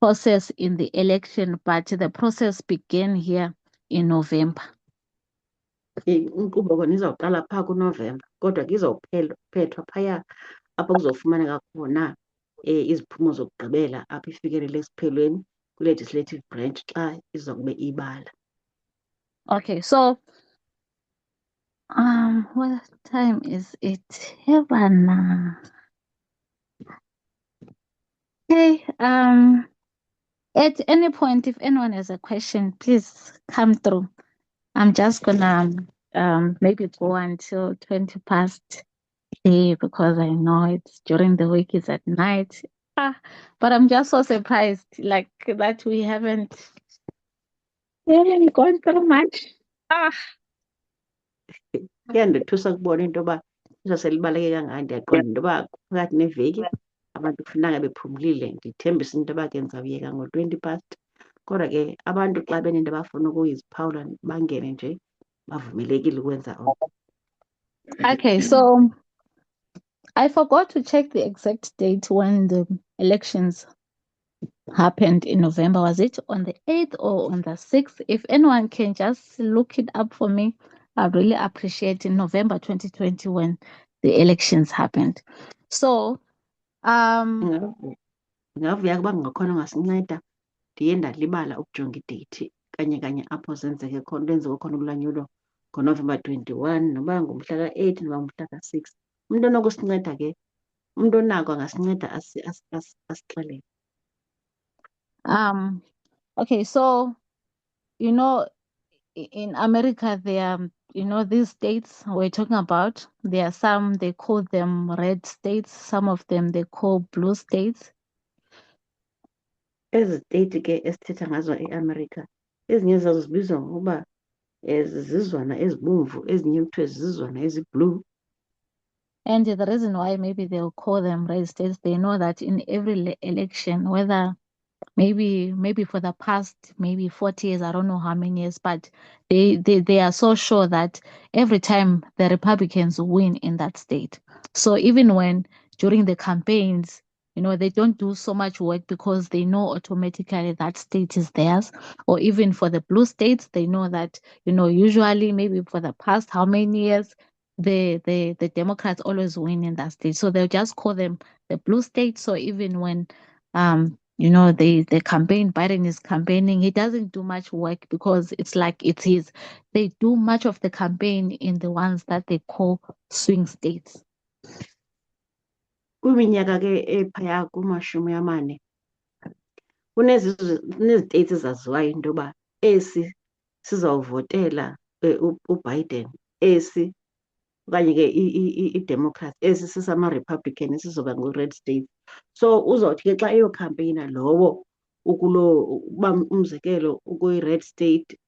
Speaker 1: process in the election, but the process began here in November.
Speaker 2: Inkqubo kona izawuqala phaa kuNovemba, kodwa ke izawuphethwa phaya apho kuzofumaneka khona iziphumo zokugqibela apho ifikelele esiphelweni kwi-legislative branch xa izokube ibala.
Speaker 1: Okay, so what time is it? Heaven. Okay, at any point, if anyone has a question, please come through. I'm just gonna maybe go until 20 past because I know it's during the week, it's at night. But I'm just so surprised, like that we haven't gone through much.
Speaker 2: Kuyandothusa kubona into yoba izoselibaleke kangaka. Ndiyaqonda into yoba phakathi neveki abantu kufuneka bephumlile. Ndithembisa into yoba ke ndizawuyeka ngo-20 past, kodwa ke abantu xa benento abafuna ukuyiziphawula bangene nje, bavumelekile ukwenza oko.
Speaker 1: Okay, so I forgot to check the exact date when the elections happened in November. Was it on the 8th or on the 6th? If anyone can just look it up for me, I'd really appreciate in November 2020 when the elections happened. So,
Speaker 2: Ndingavuya ukuba kungakhona ongasinceda. Ndiye ndalibala ukujonga ideyithi kanye apho zenzeke khona, kwenziwe khona ulanyulo ngoNovember 21, noba ngumhla ka-8 noba ngumhla ka-6. Umntu onokusinceda ke, umntu onako angasinceda asixelele.
Speaker 1: okay, so in America there are these states we're talking about. There are some, they call them red states, some of them they call blue states.
Speaker 2: Ezi state ke esithetha ngazo eAmerica, ezinye zazo zibizwa ngokuba zizizwana ezibomvu, ezinye kuthiwe zizizwana eziblue.
Speaker 1: And the reason why maybe they'll call them red states, they know that in every election, whether maybe for the past maybe 40 years, I don't know how many years, but they are so sure that every time the Republicans win in that state. So even when during the campaigns, they don't do so much work because they know automatically that state is theirs. Or even for the blue states, they know that, usually maybe for the past how many years, the Democrats always win in that state. So they'll just call them the blue states. So even when the campaign, Biden is campaigning, he doesn't do much work because it's like they do much of the campaign in the ones that they call swing states.
Speaker 2: Kwiminyaka ke ephaya ku-40 kunezi-states ezaziwayo into yoba esi sizawuvotela uBiden, esi okanye ke i-Democrats, esi sisama-Republican esizoba ngu-red states. So uzawuthi ke xa eyokhampeyina lowo uba umzekelo ukwi-red state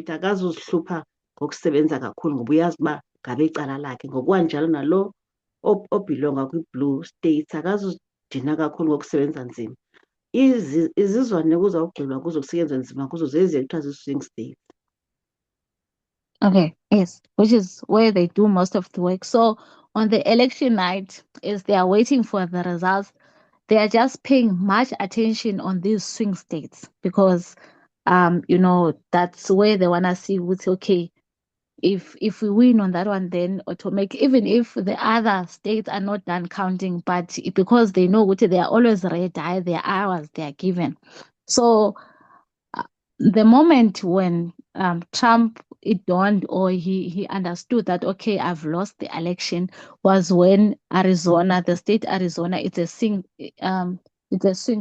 Speaker 2: akazuzihlupha ngokusebenza kakhulu ngoba uyazi uba ngabe icala lakhe. Ngokwanjalo nalo obhilonga kwi-blue states akazudina kakhulu ngokusebenza nzima. Izizwane kuzawugxilwa kuzo kusetyenzwe nzima kuzo zezi kuthiwa zi-swing states.
Speaker 1: Okay, yes, which is where they do most of the work. So on the election night, as they are waiting for the results, they are just paying much attention on these swing states because, that's where they want to see what's okay. If we win on that one, then automatic, even if the other states are not done counting, but because they know what they are always red, their hours they are given. So the moment when Trump, it dawned, or he understood that okay, I've lost the election, was when Arizona, the state Arizona, it's a swing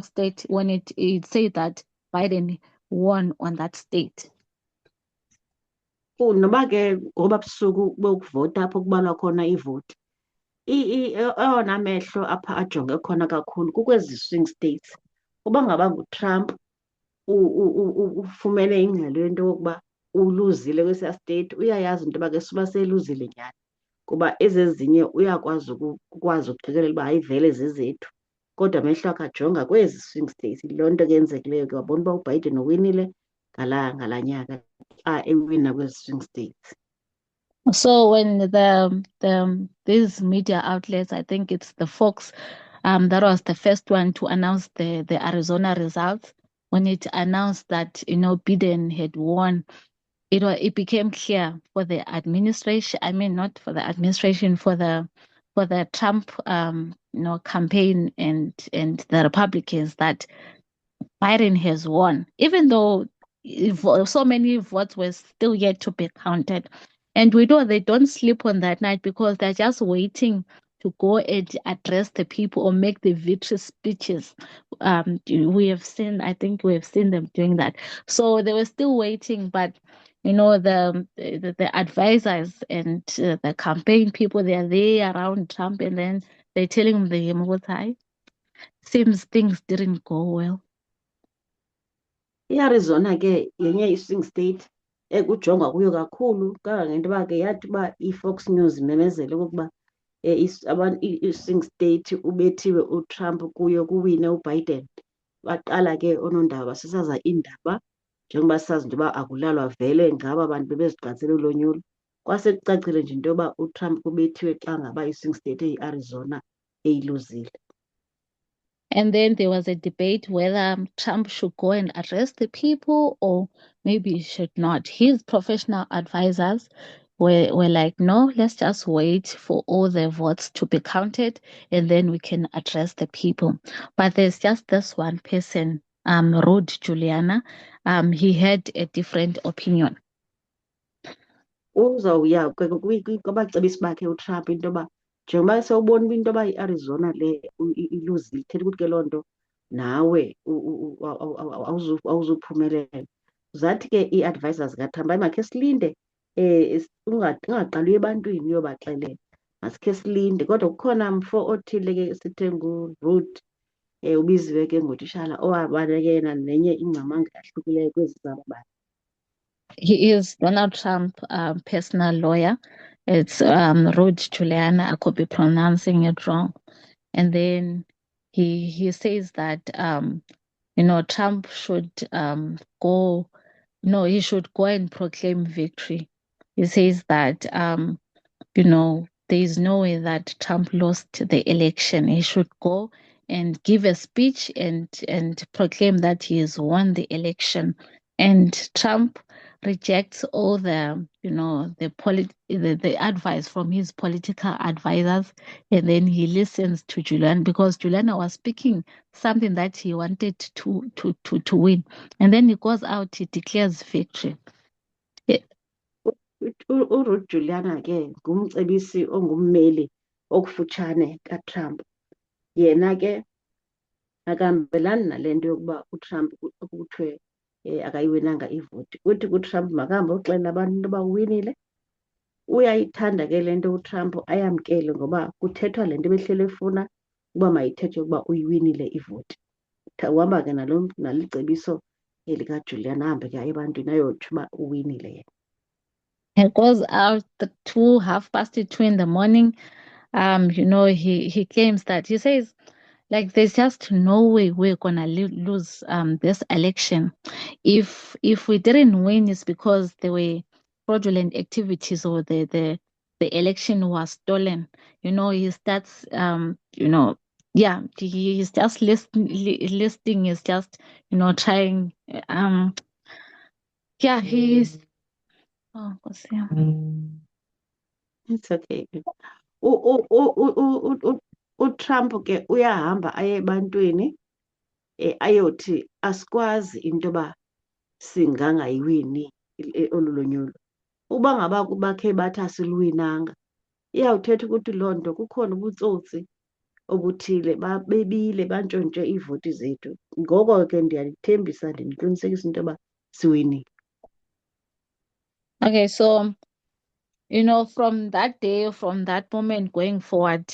Speaker 1: state, when it said that Biden won on that state.
Speaker 2: noma ke ngoba busuku bokuvota apho kubalwa khona ivoti, eyona mehlo apha ajonge khona kakhulu kukwezi swing states. Uba ngaba nguTrump ufumene ingxelo yento yokuba uluzile kwesaa state, uyayazi into yoba ke suba seluzile nyhani, kuba ezezinye uyakwazi ukufikelela uba hayi vele zezethu, kodwa amehlo akhe ajonga kwezi swing states. Loo nto ke yenzekileyo ke wabona uba uBiden uwinile ngalaa nyaka xa ewina kwezi swing states.
Speaker 1: So when these media outlets, I think it's the Fox, that was the first one to announce the Arizona results. When it announced that, you know, Biden had won, it became clear for the administration. I mean, not for the administration, for the Trump you know, campaign and the Republicans, that Biden has won, even though so many votes were still yet to be counted. And we know they don't sleep on that night because they're just waiting to go and address the people or make the victory speeches. I think we have seen them doing that. So they were still waiting, but you know, the advisors and the campaign people, they are there around Trump, and then they're telling him what I seems things didn't go well.
Speaker 2: I-Arizona ke yenye i-swing state ekujongwa kuyo kakhulu, kangangento yoba ke yathi uba i-Fox News imemezele okokuba i-swing state ubethiwe uTrump kuyo kuwine uBiden. Baqala ke oonondaba basasaza iindaba njengoba sazi into yoba akulalwa vele ngaba bantu bebeziqalisele ulonyulo. Kwasekucacile nje into yoba uTrump ubethiwe xa ngaba i-swing state eyi-Arizona eyiluzile.
Speaker 1: And then there was a debate whether Trump should go and address the people or maybe he should not. His professional advisors were like, no, let's just wait for all the votes to be counted and then we can address the people. But there's just this one person, Rudy Giuliani, he had a different opinion.
Speaker 2: Uzawuya kwabacebisi bakhe uTrump into yoba njengoba sewubona uba into yoba i-Arizona le iluzile, ithetha ukuthi ke loo nto nawe awuzuphumelela. Zathi ke ii-advisors zikaTrump, hayi makhe silinde, ungaqali ebantwini uyobaxelela, masikhe silinde. Kodwa kukhona mfo othile ke sithe nguRudy, ubiziwe ke ngutitshala, owabalekela nenye ingcamango yahlukileyo kwezi zaba bantu.
Speaker 1: He is Donald Trump personal lawyer. It's Rudy Giuliani. I could be pronouncing it wrong. And then he says that you know, Trump should go. No, he should go and proclaim victory. He says that you know, there is no way that Trump lost the election. He should go and give a speech and proclaim that he has won the election. And Trump rejects all the, you know, the advice from his political advisors, and then he listens to Giuliani because Giuliani was speaking something that he wanted to win, and then he goes out, he declares victory.
Speaker 2: uRudy Giuliani ke ngumcebisi ongummeli okufutshane kaTrump. Yena ke akahambelani nale nto yokuba uTrump kuthiwe akayiwinanga ivoti. Uthi kuTrump makahambe uxelela abantu into yoba uwinile. Uyayithanda ke le nto uTrump, ayamkele ngoba kuthethwa le nto ebehlele efuna uba mayithethwe ukuba uyiwinile ivoti. Uhamba ke nalicebiso elikaJulian, ahambe ke ebantwini ayotsho uba uwinile yena.
Speaker 1: He goes out to 2:30 in the morning. You know, he claims that, he says, like, there's just no way we're gonna lose this election. If we didn't win, it's because there were fraudulent activities or the election was stolen. You know, he starts you know, yeah, he's just listing is just, you know, trying yeah, he's oh, what's yeah.
Speaker 2: It's okay. uTrump ke uyahamba aye ebantwini ayothi asikwazi into yoba singangayiwini olu lonyulo. Uba ngaba bakhe bathi asiluwinanga, iyawuthetha ukuthi loo nto kukhona ubutsotsi obuthile, bebile bantshontshe iivoti zethu. Ngoko ke ndiyalithembisa, ndiniqinisekisa into yoba siwinile.
Speaker 1: Okay, so from that day, from that moment going forward,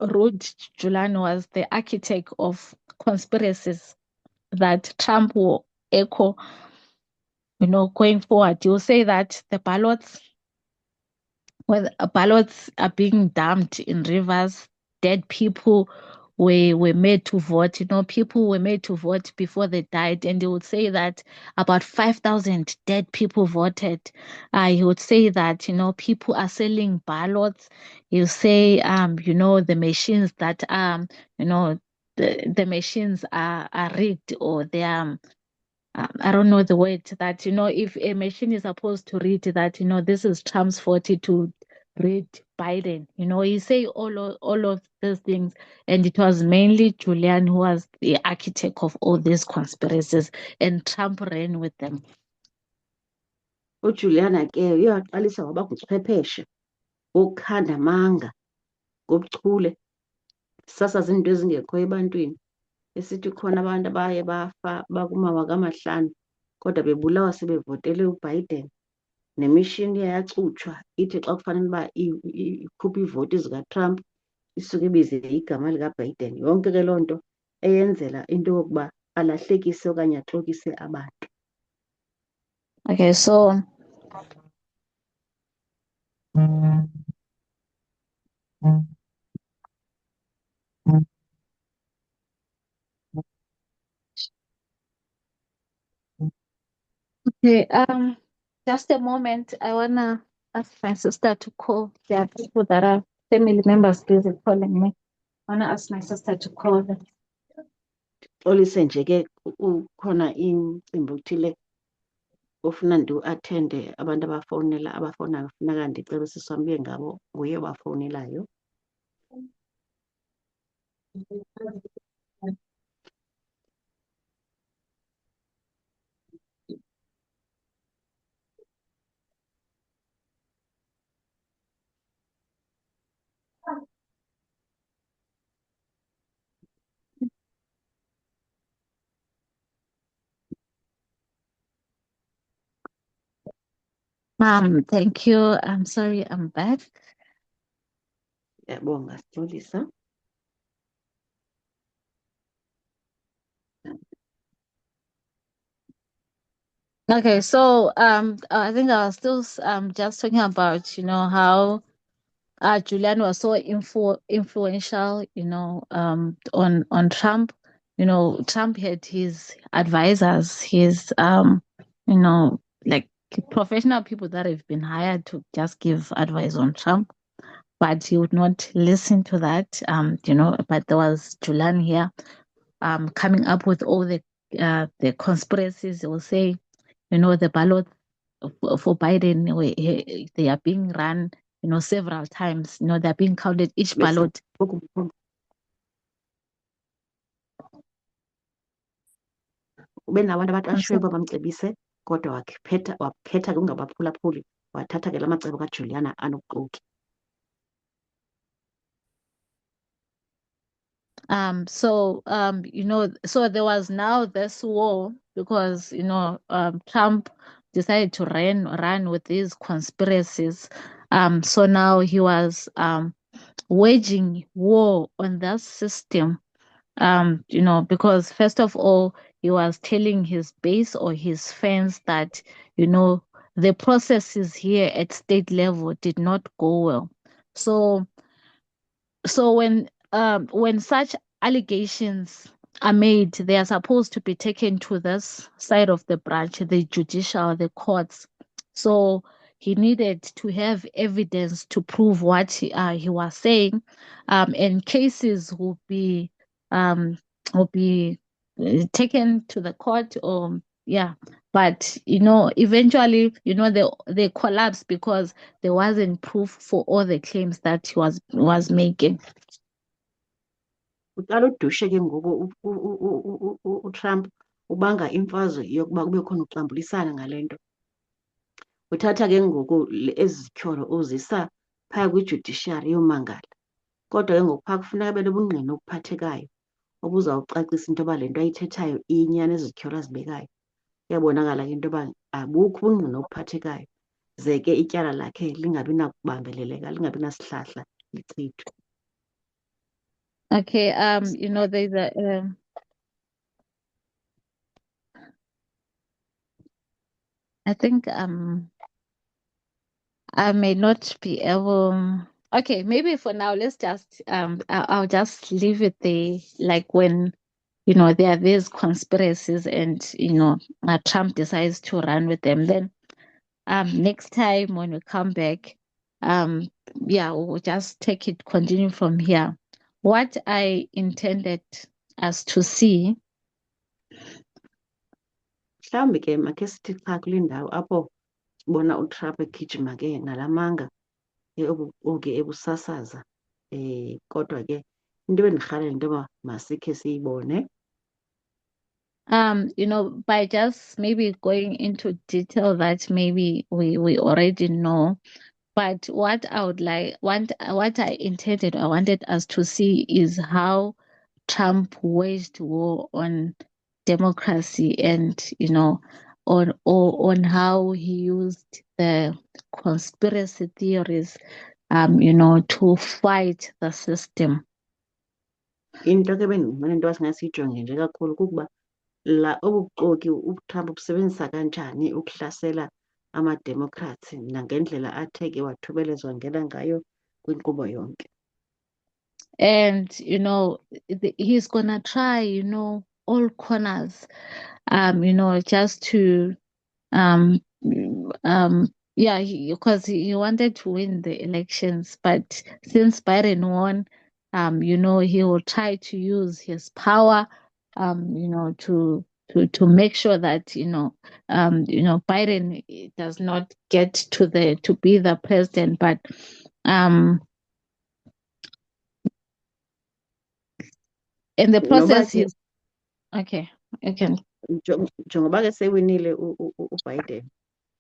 Speaker 1: Rudy Giuliani was the architect of conspiracies that Trump will echo, going forward. You'll say that the ballots, when ballots are being dumped in rivers, dead people were made to vote. People were made to vote before they died, and they would say that about 5,000 dead people voted. He would say that people are selling ballots. He'll say the machines that the machines are rigged, or they are I don't know the word, that if a machine is supposed to read that this is Trump's 40 to read Biden, he say all of those things, and it was mainly Julian who was the architect of all these conspiracies, and Trump ran with them.
Speaker 2: UJuliana ke uyaqalisa waba nguchwepheshe wokukhanda amanga ngobuchule, sasaza izinto ezingekho ebantwini, esithi khona abantu abaye bafa bakumawaka amahlanu kodwa bebulawa sebevotele uBiden. Nemishini yacutshwa ithi xa kufanele uba ikhuphe iivoti zikaTrump isuke ibize igama likaBiden. Yonke ke loo nto eyenzela into yokuba alahlekise okanye axokise abantu.
Speaker 1: Okay, so okay, just a moment. I wanna ask my sister to call. There are people that are family members busy calling me. I wanna ask my sister to call them.
Speaker 2: Xolise nje ke ukhona imicimbi othile ofuna ndiwu-athende, abantu abafowunayo funeka ndicebise sihambe ngabo, nguye obafowunelayo.
Speaker 1: Thank you. I'm sorry, I'm back.
Speaker 2: Ndiyabonga Xolisa.
Speaker 1: Okay, so I think I was still just talking about how Julian was so influential on Trump. Trump had his advisors, his like professional people that have been hired to just give advice on Trump, but he would not listen to that. But there was Julian here coming up with all the conspiracies. They will say, the ballot for Biden, they are being run, several times. They're being counted each ballot.
Speaker 2: Ube nabantu abaqashiweyo uba bamcebise, kodwa wakhetha ke ungabaphulaphuli, wathatha ke la macebo kaJuliana anobuxoki.
Speaker 1: So there was now this war because Trump decided to run with these conspiracies. So now he was waging war on that system. Because first of all, he was telling his base or his fans that the processes here at state level did not go well. So when such allegations are made, they are supposed to be taken to this side of the branch, the judicial, the courts. So he needed to have evidence to prove what he was saying, and cases um, will be taken to the court, or yeah. But eventually, they collapsed because there wasn't proof for all the claims that he was making.
Speaker 2: Uqala udushe ke ngoku uTrump ubanga imfazwe yokuba kube khona uxambulisana ngale nto. Uthatha ke ngoku ezi zityholo uzisa phaya kwi-judiciary yomangala, kodwa ke ngoku phaa kufuneka abe nobungqina obuphathekayo obuzawucacisa into yoba le nto ayithethayo iyinyani, ezi zityholo azibekayo. Kuyabonakala ke into yoba abukho ubungqina obuphathekayo. ze ke ityala lakhe lingabi nakubambeleleka, lingabi nasihlahla, lichithwe.
Speaker 1: Okay, there's I think I may not be able. Okay, maybe for now, let's just I'll just leave it there. Like when there are these conspiracies, and Trump decides to run with them. Then next time when we come back, um, yeah, we'll just take it, continue from here. What I intended us to see.
Speaker 2: Mhlawumbi ke makhe sithi cha kule ndawo apho sibona uTrump egijima ke ngalamanga oke ebusasaza, kodwa ke into ebendirhalela into yoba masikhe siyibone.
Speaker 1: By just maybe going into detail that maybe we already know, but what I wanted us to see is how Trump waged war on democracy, and on how he used the conspiracy theories, to fight the system.
Speaker 2: Into ke bendifumana into yoba singasiyijonge nje kakhulu kukuba obu buxoki uTrump busebenzisa kanjani ukuhlasela ama-democrats nangendlela athe ke wathubeleza wangena ngayo kwinkqubo yonke.
Speaker 1: And he's gonna try all corners, just to yeah, because he wanted to win the elections, but since Biden won, he will try to use his power, to make sure that Biden does not get to be the president, but in the process he's okay. Okay.
Speaker 2: Njengoba ke sewinile uBiden,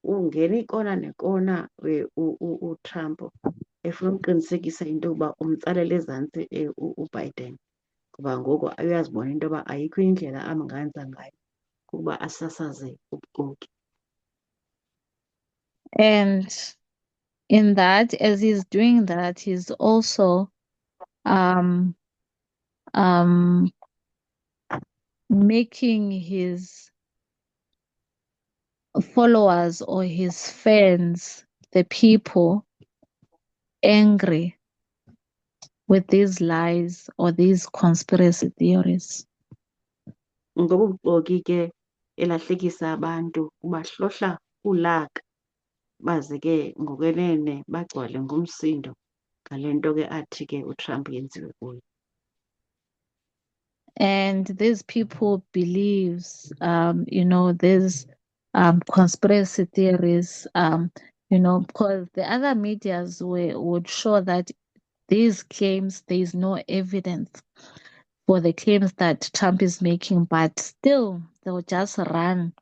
Speaker 2: ungena ikona nekona uTrump efuna ukuqinisekisa into yokuba umtsalela ezantsi uBiden, ngoba ngoku uyazibona into yoba ayikho indlela angenza ngayo kuba asasaze ubuxoki.
Speaker 1: And in that, as he's doing that, he's also um making his followers or his fans, the people, angry with these lies or these conspiracy theories.
Speaker 2: Ngoba ubuxoki ke elahlekisa abantu, ubahlohla ulaka, baze ke ngokwenene bagcwale ngumsindo ngale nto ke athi ke uTrump yenziwe kuyo.
Speaker 1: And these people believes, these conspiracy theories, because the other medias would show that these claims, there is no evidence for the claims that Trump is making, but still they'll just run.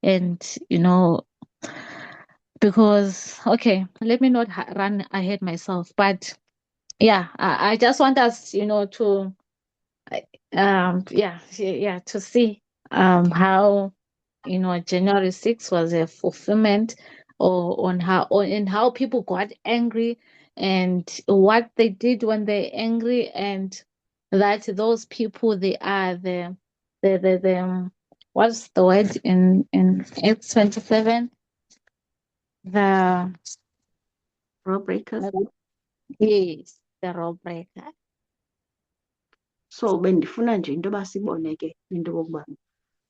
Speaker 1: And, because, okay, let me not run ahead myself, but yeah, I just want us, to to see how January 6th was a fulfillment, or how people got angry and what they did when they're angry, and that those people, they are the what's the word in X27, the
Speaker 2: Lawbreakers.
Speaker 1: yes, the rule breaker.
Speaker 2: So bendifuna nje into yoba sibone ke into yokokuba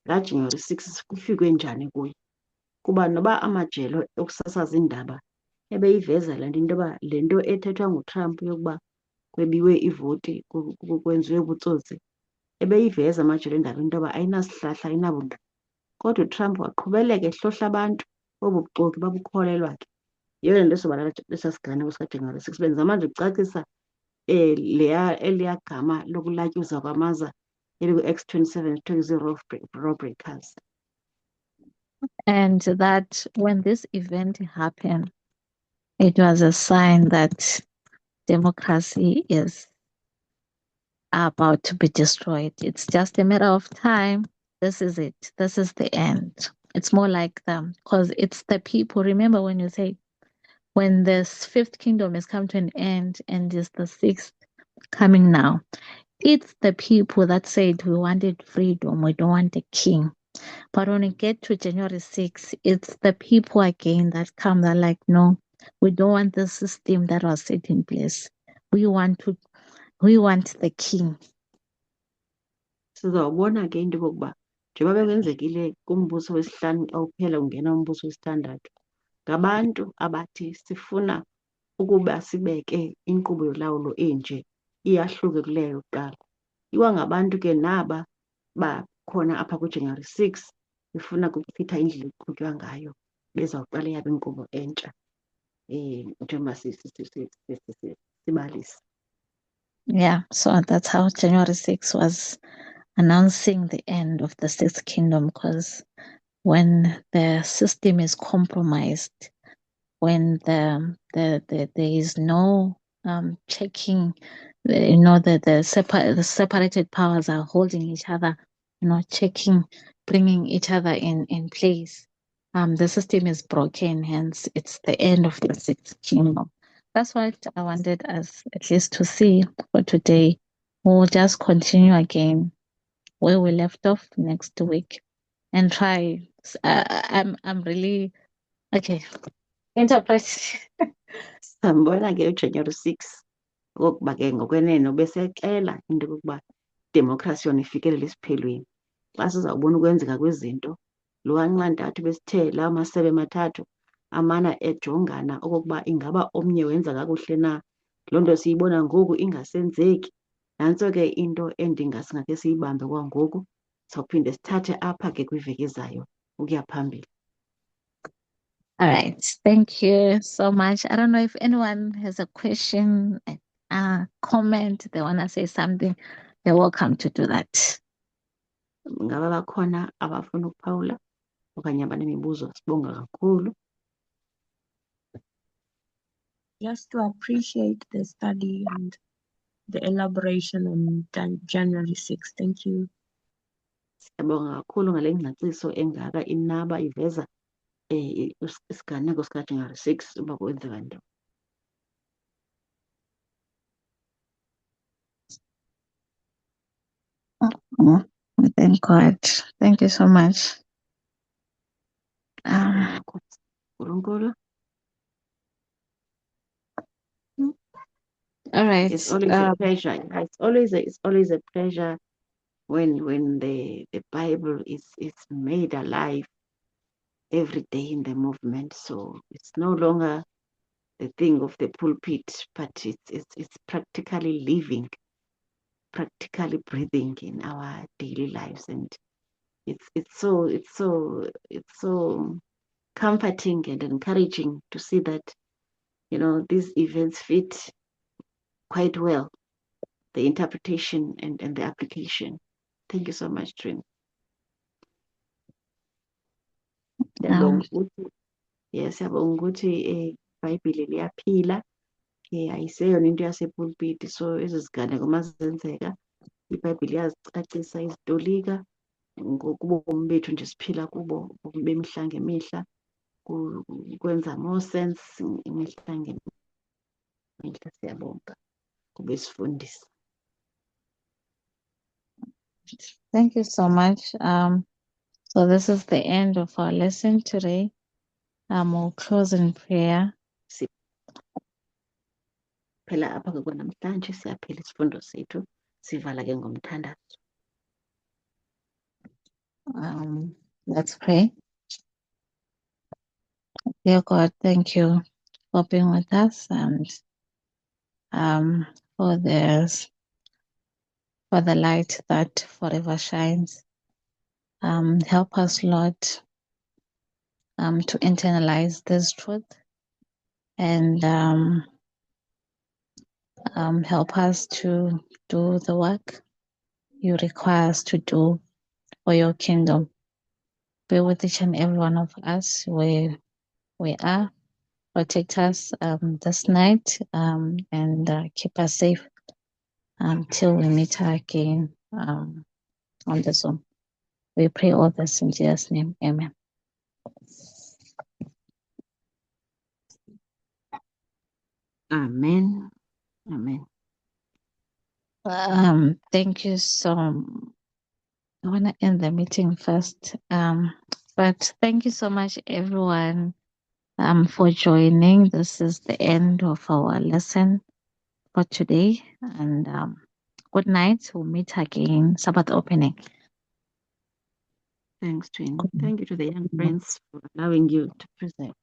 Speaker 2: laa January 6 kufikwe njani kuyo, kuba noba amajelo okusasaza iindaba ebeyiveza le nto into yoba le nto ethethwa nguTrump yokuba kwebiwe ivoti, kwenziwe ubutsotsi, ebeyiveza amajelo eendaba into yoba ayinasihlahla, ayinabungqina. Kodwa uTrump waqhubeleka ehlohla abantu bobu buxoki babukholelwa ke. Yiyo le nto sobala lesaa siganeko sikaJanuary 6. Benzama nje ukucacisa eliya gama lokulatyuza kwamaza elikwi-X27 kuthiwa zi-lawbreakers.
Speaker 1: And that when this event happened, it was a sign that democracy is about to be destroyed. It's just a matter of time. This is it. This is the end. It's more like them because it's the people. Remember when you say when this fifth kingdom has come to an end and is the sixth coming now, it's the people that said we wanted freedom, we don't want a king. But when we get to January 6th, it's the people again that come that like, no, we don't want the system that was set in place. We want the king.
Speaker 2: Sizawubona ke into yokokuba njengoba bekwenzekile kumbuso wesihlanu awuphela ungena umbuso wesithandathu, ngabantu abathi sifuna ukuba sibeke inkqubo yolawulo enje iyahluke kuleyo yokuqala. Ikwangabantu ke naba bakhona apha kwiJanuary 6 befuna kuchitha indlela eqhutywa ngayo bezawuqala yabo inkqubo entsha njengoba sibalisa.
Speaker 1: Yeah, so that's how January 6 was announcing the end of the sixth kingdom, because when the system is compromised, when there is no checking, the separated powers are holding each other, checking, bringing each other in place. The system is broken, hence it's the end of the sixth kingdom. That's what I wanted us at least to see for today. We'll just continue again where we left off next week and try. I'm really okay. Interpret.
Speaker 2: Sambona ke uJanuary 6 okokuba ke ngokwenene obesexela into yokokuba idemokhrasi yona ifikelele esiphelweni. Xa sizawubona ukwenzeka kwezinto, lo kaNxantathu besithe lawo masebe mathathu amana ejongana okokuba ingaba omnye wenza kakuhle na. Loo nto siyibona ngoku ingasenzeki. Nantso ke into endingasingakhe siyibambe kwangoku, sawuphinde sithathe apha ke kwiveki ezayo ukuya phambili.
Speaker 1: All right. Thank you so much. I don't know if anyone has a question, a comment, they want to say something, they're welcome to do that.
Speaker 2: Ngaba bakhona abafuna ukuphawula okanye abanemibuzo, sibonga kakhulu.
Speaker 3: Just to appreciate the study and the elaboration on January 6th. Thank you.
Speaker 2: Siyabonga kakhulu ngale ngcaciso engaka inaba iveza isiganeko sikaJanuary 6 uba kwenzeka ntoni.
Speaker 1: Oh, thank God. Thank you so much.
Speaker 2: Nkulunkulu.
Speaker 1: All right.
Speaker 2: It's always a pleasure. It's always a pleasure when the Bible is made alive every day in the movement. So it's no longer the thing of the pulpit, but it's practically living, practically breathing in our daily lives, and it's so comforting and encouraging to see that these events fit quite well the interpretation and the application. Thank you so much, Trin. Siyabonga ukuthi iBhayibheli liyaphila, ayiseyona into yasepulpiti. So ezi ziganeko uma zenzeka, iBhayibheli iyazicacisa, izitolika ngokubomi bethu nje siphila kubo bemihla ngemihla, kwenza more sense imihla ngemihla. Siyabonga kubesifundisa.
Speaker 1: Thank you so much. So this is the end of our lesson today. We'll close in prayer.
Speaker 2: Phela apha ke kwanamhlanje siyaphela isifundo sethu, sivala ke ngomthandazo.
Speaker 1: Let's pray. Dear God, thank you for being with us and for the light that forever shines. Help us, Lord, to internalize this truth and help us to do the work you require us to do for your kingdom. Be with each and every one of us where we are. Protect us this night and keep us safe until we meet again on the Zoom. We pray all this in Jesus' name. Amen.
Speaker 2: Amen. Amen.
Speaker 1: Thank you so I want to end the meeting first. But thank you so much, everyone, for joining. This is the end of our lesson for today. And good night. We'll meet again. Sabbath opening.
Speaker 2: Thanks, Twin. Thank you to the young friends for allowing you to present.